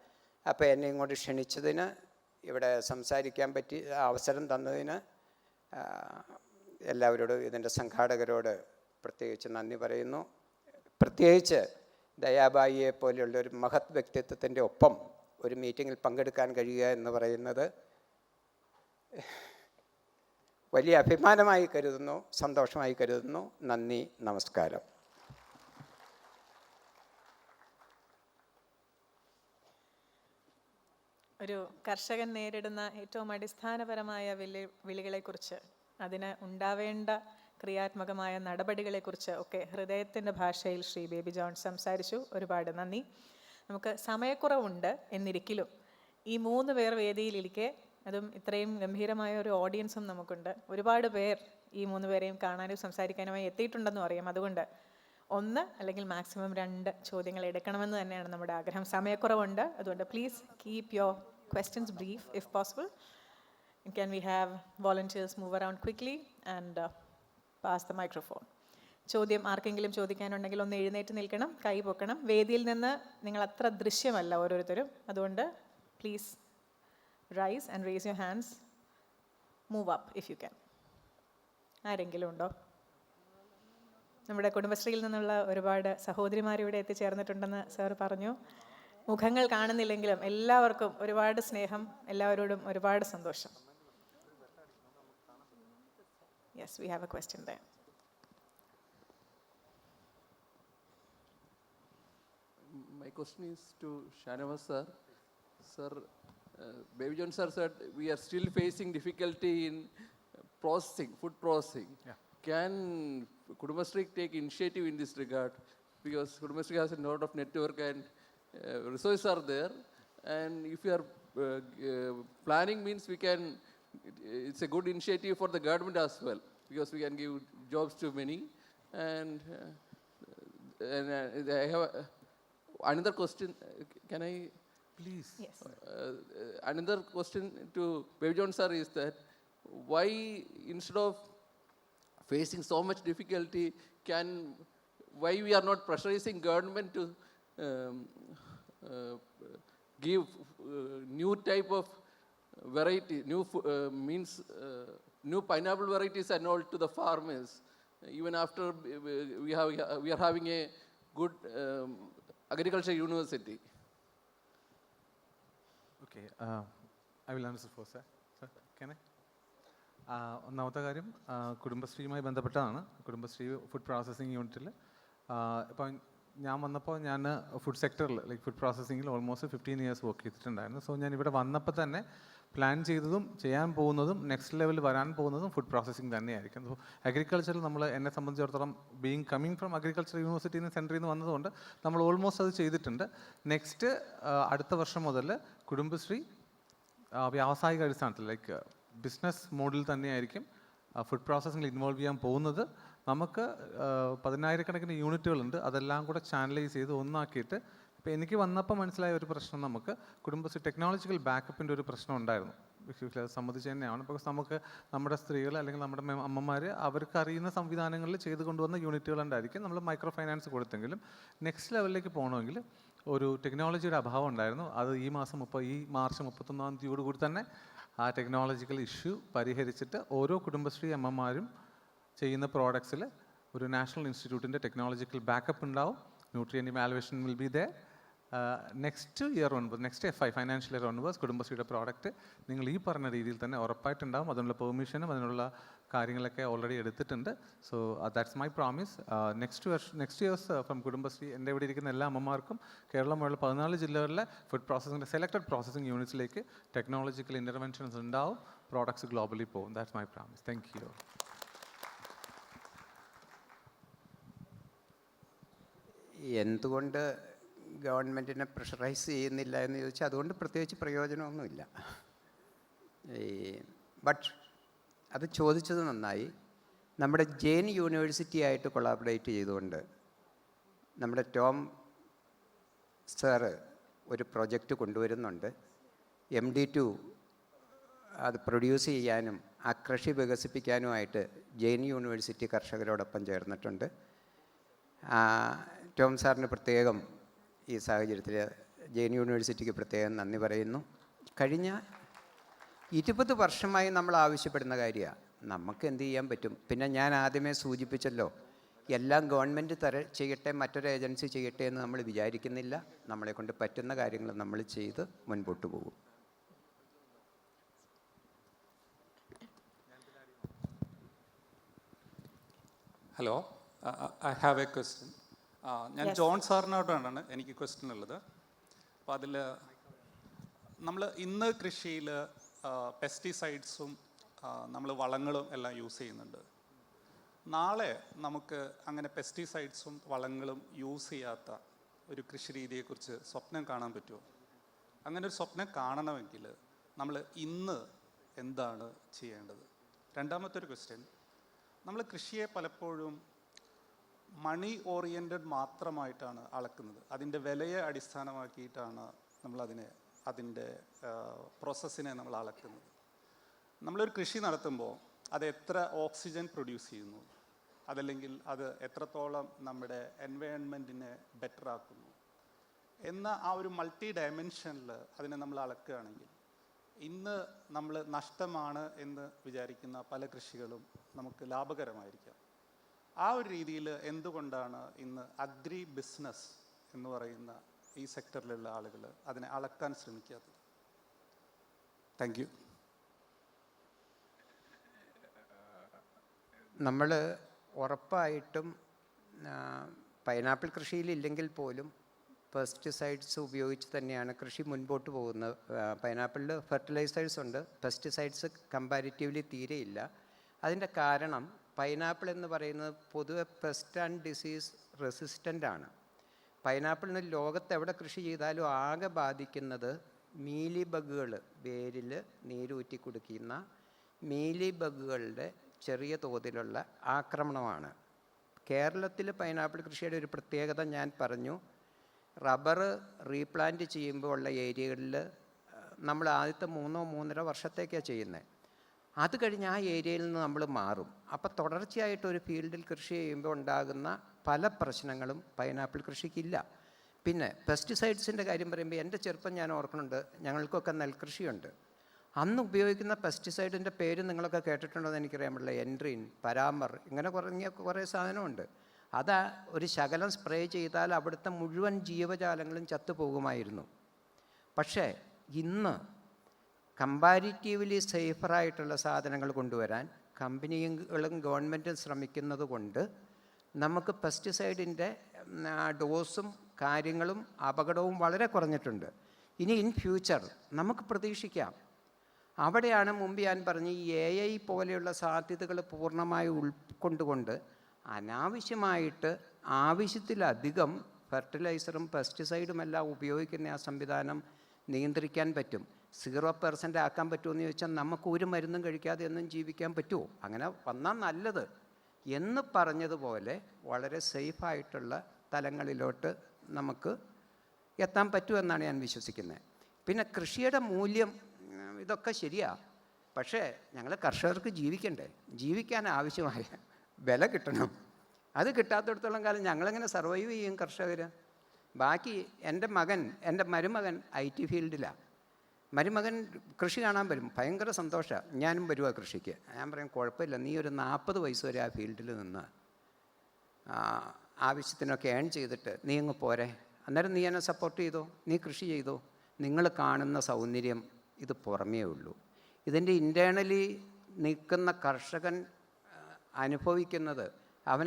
അപ്പോൾ എന്നെ ഇങ്ങോട്ട് ക്ഷണിച്ചതിന്, ഇവിടെ സംസാരിക്കാൻ പറ്റി അവസരം തന്നതിന് എല്ലാവരോടും, ഇതിൻ്റെ സംഘാടകരോട് പ്രത്യേകിച്ച് നന്ദി പറയുന്നു. പ്രത്യേകിച്ച് ദയാബായിയെ പോലെയുള്ളൊരു മഹത് വ്യക്തിത്വത്തിൻ്റെ ഒപ്പം ഒരു മീറ്റിങ്ങിൽ പങ്കെടുക്കാൻ കഴിയുക എന്ന് പറയുന്നത് വലിയ അഭിമാനമായി കരുതുന്നു, സന്തോഷമായി കരുതുന്നു. നന്ദി, നമസ്കാരം. ഒരു കർഷകൻ നേരിടുന്ന ഏറ്റവും അടിസ്ഥാനപരമായ വിളികളെക്കുറിച്ച്, അതിന് ഉണ്ടാവേണ്ട ക്രിയാത്മകമായ നടപടികളെക്കുറിച്ച് ഒക്കെ ഹൃദയത്തിൻ്റെ ഭാഷയിൽ ശ്രീ ബേബി ജോൺ സംസാരിച്ചു. ഒരുപാട് നന്ദി. നമുക്ക് സമയക്കുറവുണ്ട് എന്നിരിക്കലും ഈ 3 പേർ വേദിയിലിരിക്കെ, അതും ഇത്രയും ഗംഭീരമായ ഒരു ഓഡിയൻസും നമുക്കുണ്ട്. ഒരുപാട് പേർ ഈ 3 പേരെയും കാണാനും സംസാരിക്കാനുമായി എത്തിയിട്ടുണ്ടെന്നും അറിയാം. അതുകൊണ്ട് 1 അല്ലെങ്കിൽ മാക്സിമം 2 ചോദ്യങ്ങൾ എടുക്കണമെന്ന് തന്നെയാണ് നമ്മുടെ ആഗ്രഹം. സമയക്കുറവുണ്ട്, അതുകൊണ്ട് please keep your questions brief if possible. And can we have volunteers move around quickly and pass the microphone. ചോദ്യം ആർക്കെങ്കിലും ചോദിക്കാനുണ്ടെങ്കിൽ ഒന്ന് എഴുന്നേറ്റ് നിൽക്കണം, കൈ പൊക്കണം. വേദിയിൽ നിന്ന് നിങ്ങൾ അത്ര ദൃശ്യമല്ല ഓരോരുത്തരും, അതുകൊണ്ട് please rise and raise your hands. Move up if you can. ആരെങ്കിലും ഉണ്ടോ? നമ്മുടെ കുടുംബശ്രീയിൽ നിന്നുള്ള ഒരുപാട് സഹോദരിമാർ ഇവിടെ എത്തിച്ചേർന്നിട്ടുണ്ടെന്ന് സാർ പറഞ്ഞു. മുഖങ്ങൾ കാണുന്നില്ലെങ്കിലും എല്ലാവർക്കും ഒരുപാട് സ്നേഹം, എല്ലാവരോടും ഒരുപാട് സന്തോഷം. Yes, we have a question there. My question is to Shanavas sir. Sir, Baby John sir said we are still facing difficulty in processing, food processing. Yeah. Can Kudumbashree take initiative in this regard? Because Kudumbashree has a lot of network and resources are there. And if you are planning means we can, it's a good initiative for the government as well, because we can give jobs to many. And I have another question. Can I? Please. Yes. Another question to Baby John sir is that why instead of facing so much difficulty, why we are not pressurizing government to give new type of variety, new pineapple varieties and all to the farmers, even after we are having a good agriculture university. Okay, I will answer first, sir. Sir, can I? ഒന്നാമത്തെ കാര്യം കുടുംബശ്രീയുമായി ബന്ധപ്പെട്ടാണ്. Kudumbashree food processing യൂണിറ്റിൽ ഇപ്പം ഞാൻ വന്നപ്പോൾ ഞാൻ food സെക്ടറിൽ like food പ്രോസസ്സിങ്ങിൽ ഓൾമോസ്റ്റ് 15 years വർക്ക് ചെയ്തിട്ടുണ്ടായിരുന്നു. സോ ഞാൻ ഇവിടെ വന്നപ്പോൾ തന്നെ പ്ലാൻ ചെയ്തതും ചെയ്യാൻ പോകുന്നതും നെക്സ്റ്റ് ലെവൽ വരാൻ പോകുന്നതും ഫുഡ് പ്രോസസ്സിംഗ് തന്നെയായിരിക്കും. സോ അഗ്രികൾച്ചറിൽ എന്നെ സംബന്ധിച്ചിടത്തോളം കമ്മിങ് ഫ്രം അഗ്രികൾച്ചർ യൂണിവേഴ്സിറ്റിയിൽ നിന്ന് സെൻറ്ററിൽ നിന്ന് വന്നതുകൊണ്ട് നമ്മൾ ഓൾമോസ്റ്റ് അത് ചെയ്തിട്ടുണ്ട്. നെക്സ്റ്റ് അടുത്ത വർഷം മുതൽ കുടുംബശ്രീ വ്യാവസായിക അടിസ്ഥാനത്തിൽ ലൈക്ക് ബിസിനസ് മോഡൽ തന്നെയായിരിക്കും ഫുഡ് പ്രോസസ്സിങ്ങിൽ ഇൻവോൾവ് ചെയ്യാൻ പോകുന്നത്. നമുക്ക് 10,000-കണക്കിന് യൂണിറ്റുകളുണ്ട്, അതെല്ലാം കൂടെ ചാനലൈസ് ചെയ്ത് ഒന്നാക്കിയിട്ട്. ഇപ്പോൾ എനിക്ക് വന്നപ്പോൾ മനസ്സിലായ ഒരു പ്രശ്നം, നമുക്ക് കുടുംബശ്രീ ടെക്നോളജിക്കൽ ബാക്കപ്പിൻ്റെ ഒരു പ്രശ്നം ഉണ്ടായിരുന്നു. അത് സംബന്ധിച്ച് തന്നെയാണ്. ബിക്കോസ് നമുക്ക് നമ്മുടെ സ്ത്രീകൾ അല്ലെങ്കിൽ നമ്മുടെ അമ്മമാർ അവർക്ക് അറിയുന്ന സംവിധാനങ്ങളിൽ ചെയ്ത് കൊണ്ടുവന്ന യൂണിറ്റുകളുണ്ടായിരിക്കും. നമ്മൾ മൈക്രോ ഫൈനാൻസ് കൊടുത്തെങ്കിലും നെക്സ്റ്റ് ലെവലിലേക്ക് പോകണമെങ്കിൽ ഒരു ടെക്നോളജിയുടെ അഭാവം ഉണ്ടായിരുന്നു. അത് ഈ മാർച്ച് 31 കൂടി തന്നെ ആ ടെക്നോളജിക്കൽ ഇഷ്യൂ പരിഹരിച്ചിട്ട് ഓരോ കുടുംബശ്രീ അമ്മമാരും ചെയ്യുന്ന പ്രോഡക്ട്സിൽ ഒരു നാഷണൽ ഇൻസ്റ്റിറ്റ്യൂട്ടിൻ്റെ ടെക്നോളജിക്കൽ ബാക്കപ്പ് ഉണ്ടാവും. Nutrient evaluation will be they. Next year onwards, next FY financial year onwards കുടുംബശ്രീയുടെ പ്രോഡക്റ്റ് നിങ്ങൾ ഈ പറഞ്ഞ രീതിയിൽ തന്നെ ഉറപ്പായിട്ടുണ്ടാവും. അതിനുള്ള പെർമിഷനും അതിനുള്ള കാര്യങ്ങളൊക്കെ ഓൾറെഡി എടുത്തിട്ടുണ്ട്. So that's my promise. Next years from Kudumbashree എൻ്റെ ഇവിടെ ഇരിക്കുന്ന എല്ലാ അമ്മമാർക്കും കേരളം മുതൽ 14 ജില്ലകളിലെ ഫുഡ് പ്രോസസ്സിങ്ങിൻ്റെ സെലക്ടഡ് പ്രോസസ്സിംഗ് യൂണിറ്റ്സിലേക്ക് ടെക്നോളജിക്കൽ ഇൻ്റർവെൻഷൻസ് ഉണ്ടാവും, പ്രോഡക്ട്സ് ഗ്ലോബലി പോകും. That's my promise. Thank you. എന്തുകൊണ്ട് ഗവൺമെൻറ്റിനെ പ്രഷറൈസ് ചെയ്യുന്നില്ല എന്ന് ചോദിച്ചാൽ അതുകൊണ്ട് പ്രത്യേകിച്ച് പ്രയോജനമൊന്നുമില്ല. ബട്ട് അത് ചോദിച്ചത് നന്നായി. നമ്മുടെ ജെയിൻ യൂണിവേഴ്സിറ്റി ആയിട്ട് കൊളാബറേറ്റ് ചെയ്തുകൊണ്ട് നമ്മുടെ ടോം സാറ് ഒരു പ്രൊജക്റ്റ് കൊണ്ടുവരുന്നുണ്ട്. MD2 അത് പ്രൊഡ്യൂസ് ചെയ്യാനും ആ കൃഷി വികസിപ്പിക്കാനുമായിട്ട് ജെയിൻ യൂണിവേഴ്സിറ്റി കർഷകരോടൊപ്പം ചേർന്നിട്ടുണ്ട്. ടോം സാറിന് പ്രത്യേകം ഈ സാഹചര്യത്തിൽ ജെയിൻ യൂണിവേഴ്സിറ്റിക്ക് പ്രത്യേകം നന്ദി പറയുന്നു. കഴിഞ്ഞ 20 വർഷമായി നമ്മൾ ആവശ്യപ്പെടുന്ന കാര്യമാണ്. നമുക്ക് എന്ത് ചെയ്യാൻ പറ്റും? പിന്നെ ഞാൻ ആദ്യമേ സൂചിപ്പിച്ചല്ലോ, എല്ലാം ഗവൺമെൻറ് ചെയ്യട്ടെ, മറ്റൊരു ഏജൻസി ചെയ്യട്ടെ എന്ന് നമ്മൾ വിചാരിക്കുന്നില്ല. നമ്മളെക്കൊണ്ട് പറ്റുന്ന കാര്യങ്ങൾ നമ്മൾ ചെയ്ത് മുൻപോട്ട് പോകും. Hello, I have A question. ഞാൻ ജോൺ സാറിനോടാണ് എനിക്ക് ക്വസ്റ്റ്യൻ ഉള്ളത്. അപ്പോൾ അതിൽ നമ്മൾ ഇന്ന് കൃഷിയിൽ പെസ്റ്റിസൈഡ്സും നമ്മൾ വളങ്ങളും എല്ലാം യൂസ് ചെയ്യുന്നുണ്ട്. നാളെ നമുക്ക് അങ്ങനെ പെസ്റ്റിസൈഡ്സും വളങ്ങളും യൂസ് ചെയ്യാത്ത ഒരു കൃഷി രീതിയെക്കുറിച്ച് സ്വപ്നം കാണാൻ പറ്റുമോ? അങ്ങനെ ഒരു സ്വപ്നം കാണണമെങ്കിൽ നമ്മൾ ഇന്ന് എന്താണ് ചെയ്യേണ്ടത്? രണ്ടാമത്തെ ഒരു ക്വസ്റ്റ്യൻ, നമ്മൾ കൃഷിയെ പലപ്പോഴും മണി ഓറിയൻറ്റഡ് മാത്രമായിട്ടാണ് അളക്കുന്നത്. അതിൻ്റെ വിലയെ അടിസ്ഥാനമാക്കിയിട്ടാണ് അതിൻ്റെ പ്രോസസ്സിനെ നമ്മൾ അളക്കുന്നത്. നമ്മളൊരു കൃഷി നടത്തുമ്പോൾ അത് എത്ര ഓക്സിജൻ പ്രൊഡ്യൂസ് ചെയ്യുന്നു, അതല്ലെങ്കിൽ അത് എത്രത്തോളം നമ്മുടെ എൻവയോൺമെൻറ്റിനെ ബെറ്റർ ആക്കുന്നു എന്ന ആ ഒരു മൾട്ടി ഡയമെൻഷനിൽ അതിനെ നമ്മൾ അളക്കുകയാണെങ്കിൽ ഇന്ന് നമ്മൾ നഷ്ടമാണ് എന്ന് വിചാരിക്കുന്ന പല കൃഷികളും നമുക്ക് ലാഭകരമായിരിക്കാം. ആ ഒരു രീതിയിൽ എന്തുകൊണ്ടാണ് ഇന്ന് അഗ്രി ബിസിനസ് എന്ന് പറയുന്ന ഈ സെക്ടറിലുള്ള ആളുകൾ അതിനെ അളക്കാൻ ശ്രമിക്കാത്തത്? Thank you. നമ്മൾ ഉറപ്പായിട്ടും പൈനാപ്പിൾ കൃഷിയിലില്ലെങ്കിൽ പോലും പെസ്റ്റിസൈഡ്സ് ഉപയോഗിച്ച് തന്നെയാണ് കൃഷി മുൻപോട്ട് പോകുന്നത്. പൈനാപ്പിളിൽ ഫെർട്ടിലൈസേഴ്സ് ഉണ്ട്, പെസ്റ്റിസൈഡ്സ് കമ്പാരിറ്റീവ്ലി തീരെയില്ല. അതിൻ്റെ കാരണം പൈനാപ്പിൾ എന്ന് പറയുന്നത് പൊതുവെ പെസ്റ്റ് ആൻഡ് ഡിസീസ് റെസിസ്റ്റൻ്റ് ആണ്. പൈനാപ്പിളിന് ലോകത്ത് എവിടെ കൃഷി ചെയ്താലും ആകെ ബാധിക്കുന്നത് മീലി ബഗുകൾ, വേരിൽ നീരൂറ്റി കുടിക്കുന്ന മീലി ബഗുകളുടെ ചെറിയ തോതിലുള്ള ആക്രമണമാണ്. കേരളത്തിൽ പൈനാപ്പിൾ കൃഷിയുടെ ഒരു പ്രത്യേകത ഞാൻ പറഞ്ഞു. റബ്ബർ റീപ്ലാന്റ് ചെയ്യുമ്പോൾ ഉള്ള ഏരിയകളിൽ നമ്മൾ ആദ്യത്തെ 3-3.5 വർഷത്തേക്കാണ് ചെയ്യുന്നത്. അത് കഴിഞ്ഞ് ആ ഏരിയയിൽ നിന്ന് നമ്മൾ മാറും. അപ്പോൾ തുടർച്ചയായിട്ട് ഒരു ഫീൽഡിൽ കൃഷി ചെയ്യുമ്പോൾ ഉണ്ടാകുന്ന പല പ്രശ്നങ്ങളും പൈനാപ്പിൾ കൃഷിക്കില്ല. പിന്നെ പെസ്റ്റിസൈഡ്സിൻ്റെ കാര്യം പറയുമ്പോൾ എൻ്റെ ചെറുപ്പം ഞാൻ ഓർക്കുന്നുണ്ട്, ഞങ്ങൾക്കൊക്കെ നെൽകൃഷിയുണ്ട്. അന്ന് ഉപയോഗിക്കുന്ന പെസ്റ്റിസൈഡിൻ്റെ പേര് നിങ്ങളൊക്കെ കേട്ടിട്ടുണ്ടോ എന്ന് എനിക്കറിയാൻ പറ്റില്ല. എൻട്രീൻ, പരാമർ, ഇങ്ങനെ കുറേ സാധനമുണ്ട്. അത് ഒരു ശകലം സ്പ്രേ ചെയ്താൽ അവിടുത്തെ മുഴുവൻ ജീവജാലങ്ങളും ചത്തുപോകുമായിരുന്നു. പക്ഷേ ഇന്ന് കമ്പാരിറ്റീവ്ലി സേഫറായിട്ടുള്ള സാധനങ്ങൾ കൊണ്ടുവരാൻ കമ്പനികളും ഗവൺമെൻറ്റും ശ്രമിക്കുന്നത് കൊണ്ട് നമുക്ക് പെസ്റ്റിസൈഡിൻ്റെ ഡോസും കാര്യങ്ങളും അപകടവും വളരെ കുറഞ്ഞിട്ടുണ്ട്. ഇനി ഇൻ ഫ്യൂച്ചർ നമുക്ക് പ്രതീക്ഷിക്കാം. അവിടെയാണ് മുമ്പ് ഞാൻ പറഞ്ഞ ഈ AI പോലെയുള്ള സാധ്യതകൾ പൂർണ്ണമായി ഉൾക്കൊണ്ടുകൊണ്ട് അനാവശ്യമായിട്ട് ആവശ്യത്തിലധികം ഫെർട്ടിലൈസറും പെസ്റ്റിസൈഡുമെല്ലാം ഉപയോഗിക്കുന്ന ആ സംവിധാനം നിയന്ത്രിക്കാൻ പറ്റും. 0% ആക്കാൻ പറ്റുമെന്ന് ചോദിച്ചാൽ നമുക്ക് ഒരു മരുന്നും കഴിക്കാതെ ഒന്നും ജീവിക്കാൻ പറ്റുമോ? അങ്ങനെ വന്നാൽ നല്ലത് എന്ന് പറഞ്ഞതുപോലെ വളരെ സേഫായിട്ടുള്ള തലങ്ങളിലോട്ട് നമുക്ക് എത്താൻ പറ്റുമെന്നാണ് ഞാൻ വിശ്വസിക്കുന്നത്. പിന്നെ കൃഷിയുടെ മൂല്യം ഇതൊക്കെ ശരിയാണ്. പക്ഷേ ഞങ്ങൾ കർഷകർക്ക് ജീവിക്കണ്ടേ? ജീവിക്കാൻ ആവശ്യമായ വില കിട്ടണം. അത് കിട്ടാത്തിടത്തോളം കാലം ഞങ്ങളെങ്ങനെ സർവൈവ് ചെയ്യും കർഷകർ? ബാക്കി എൻ്റെ മരുമകൻ IT ഫീൽഡിലാണ്. മരുമകൻ കൃഷി കാണാൻ വരും, ഭയങ്കര സന്തോഷമാണ്. ഞാനും വരുവാ കൃഷിക്ക്. ഞാൻ പറയും കുഴപ്പമില്ല, നീ ഒരു 40 വയസ്സ് വരെ ആ ഫീൽഡിൽ നിന്ന് ആവശ്യത്തിനൊക്കെ ഏൺ ചെയ്തിട്ട് നീ അങ്ങ് പോരെ, അന്നേരം നീ എന്നെ സപ്പോർട്ട് ചെയ്തോ, നീ കൃഷി ചെയ്തോ. നിങ്ങൾ കാണുന്ന സൗന്ദര്യം ഇത് പുറമേ ഉള്ളൂ. ഇതിൻ്റെ ഇൻറ്റേർണലി നിൽക്കുന്ന കർഷകൻ അനുഭവിക്കുന്നത്, അവൻ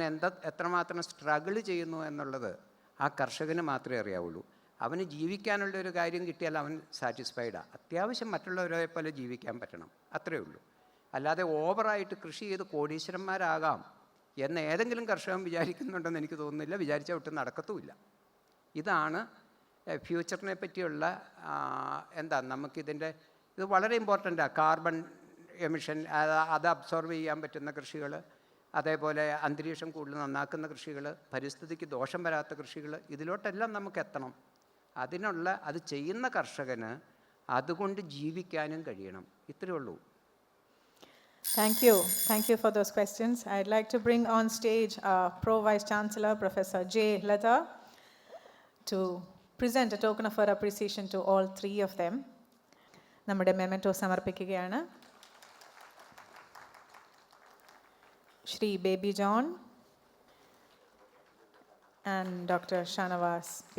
എത്രമാത്രം സ്ട്രഗിൾ ചെയ്യുന്നു എന്നുള്ളത് ആ കർഷകന് മാത്രമേ അറിയാവുള്ളൂ. അവന് ജീവിക്കാനുള്ള ഒരു കാര്യം കിട്ടിയാൽ അവൻ സാറ്റിസ്ഫൈഡാണ്. അത്യാവശ്യം മറ്റുള്ളവരെ പോലെ ജീവിക്കാൻ പറ്റണം, അത്രയേ ഉള്ളൂ. അല്ലാതെ ഓവറായിട്ട് കൃഷി ചെയ്ത് കോടീശ്വരന്മാരാകാം എന്ന് ഏതെങ്കിലും കർഷകൻ വിചാരിക്കുന്നുണ്ടെന്ന് എനിക്ക് തോന്നുന്നില്ല. വിചാരിച്ചാൽ ഒട്ടും നടക്കത്തുമില്ല. ഇതാണ് ഫ്യൂച്ചറിനെ പറ്റിയുള്ള ഇത് വളരെ ഇമ്പോർട്ടൻ്റാണ്. കാർബൺ എമിഷൻ അത് അബ്സോർവ് ചെയ്യാൻ പറ്റുന്ന കൃഷികൾ, അതേപോലെ അന്തരീക്ഷം കൂടുതൽ നന്നാക്കുന്ന കൃഷികൾ, പരിസ്ഥിതിക്ക് ദോഷം വരാത്ത കൃഷികൾ, ഇതിലോട്ടെല്ലാം നമുക്ക് എത്തണം. അത് ചെയ്യുന്ന കർഷകന് അതുകൊണ്ട് ജീവിക്കാനും കഴിയണം. ഇത്രയേ ഉള്ളൂ. Thank you. Thank you for those questions. I'd like to bring on stage our Pro Vice Chancellor, Professor J. Lata, to present a token of our appreciation to all three of them. നമ്മുടെ memento സമർപ്പിക്കുകയാണ്. Shri baby John and Dr. Shanavas P.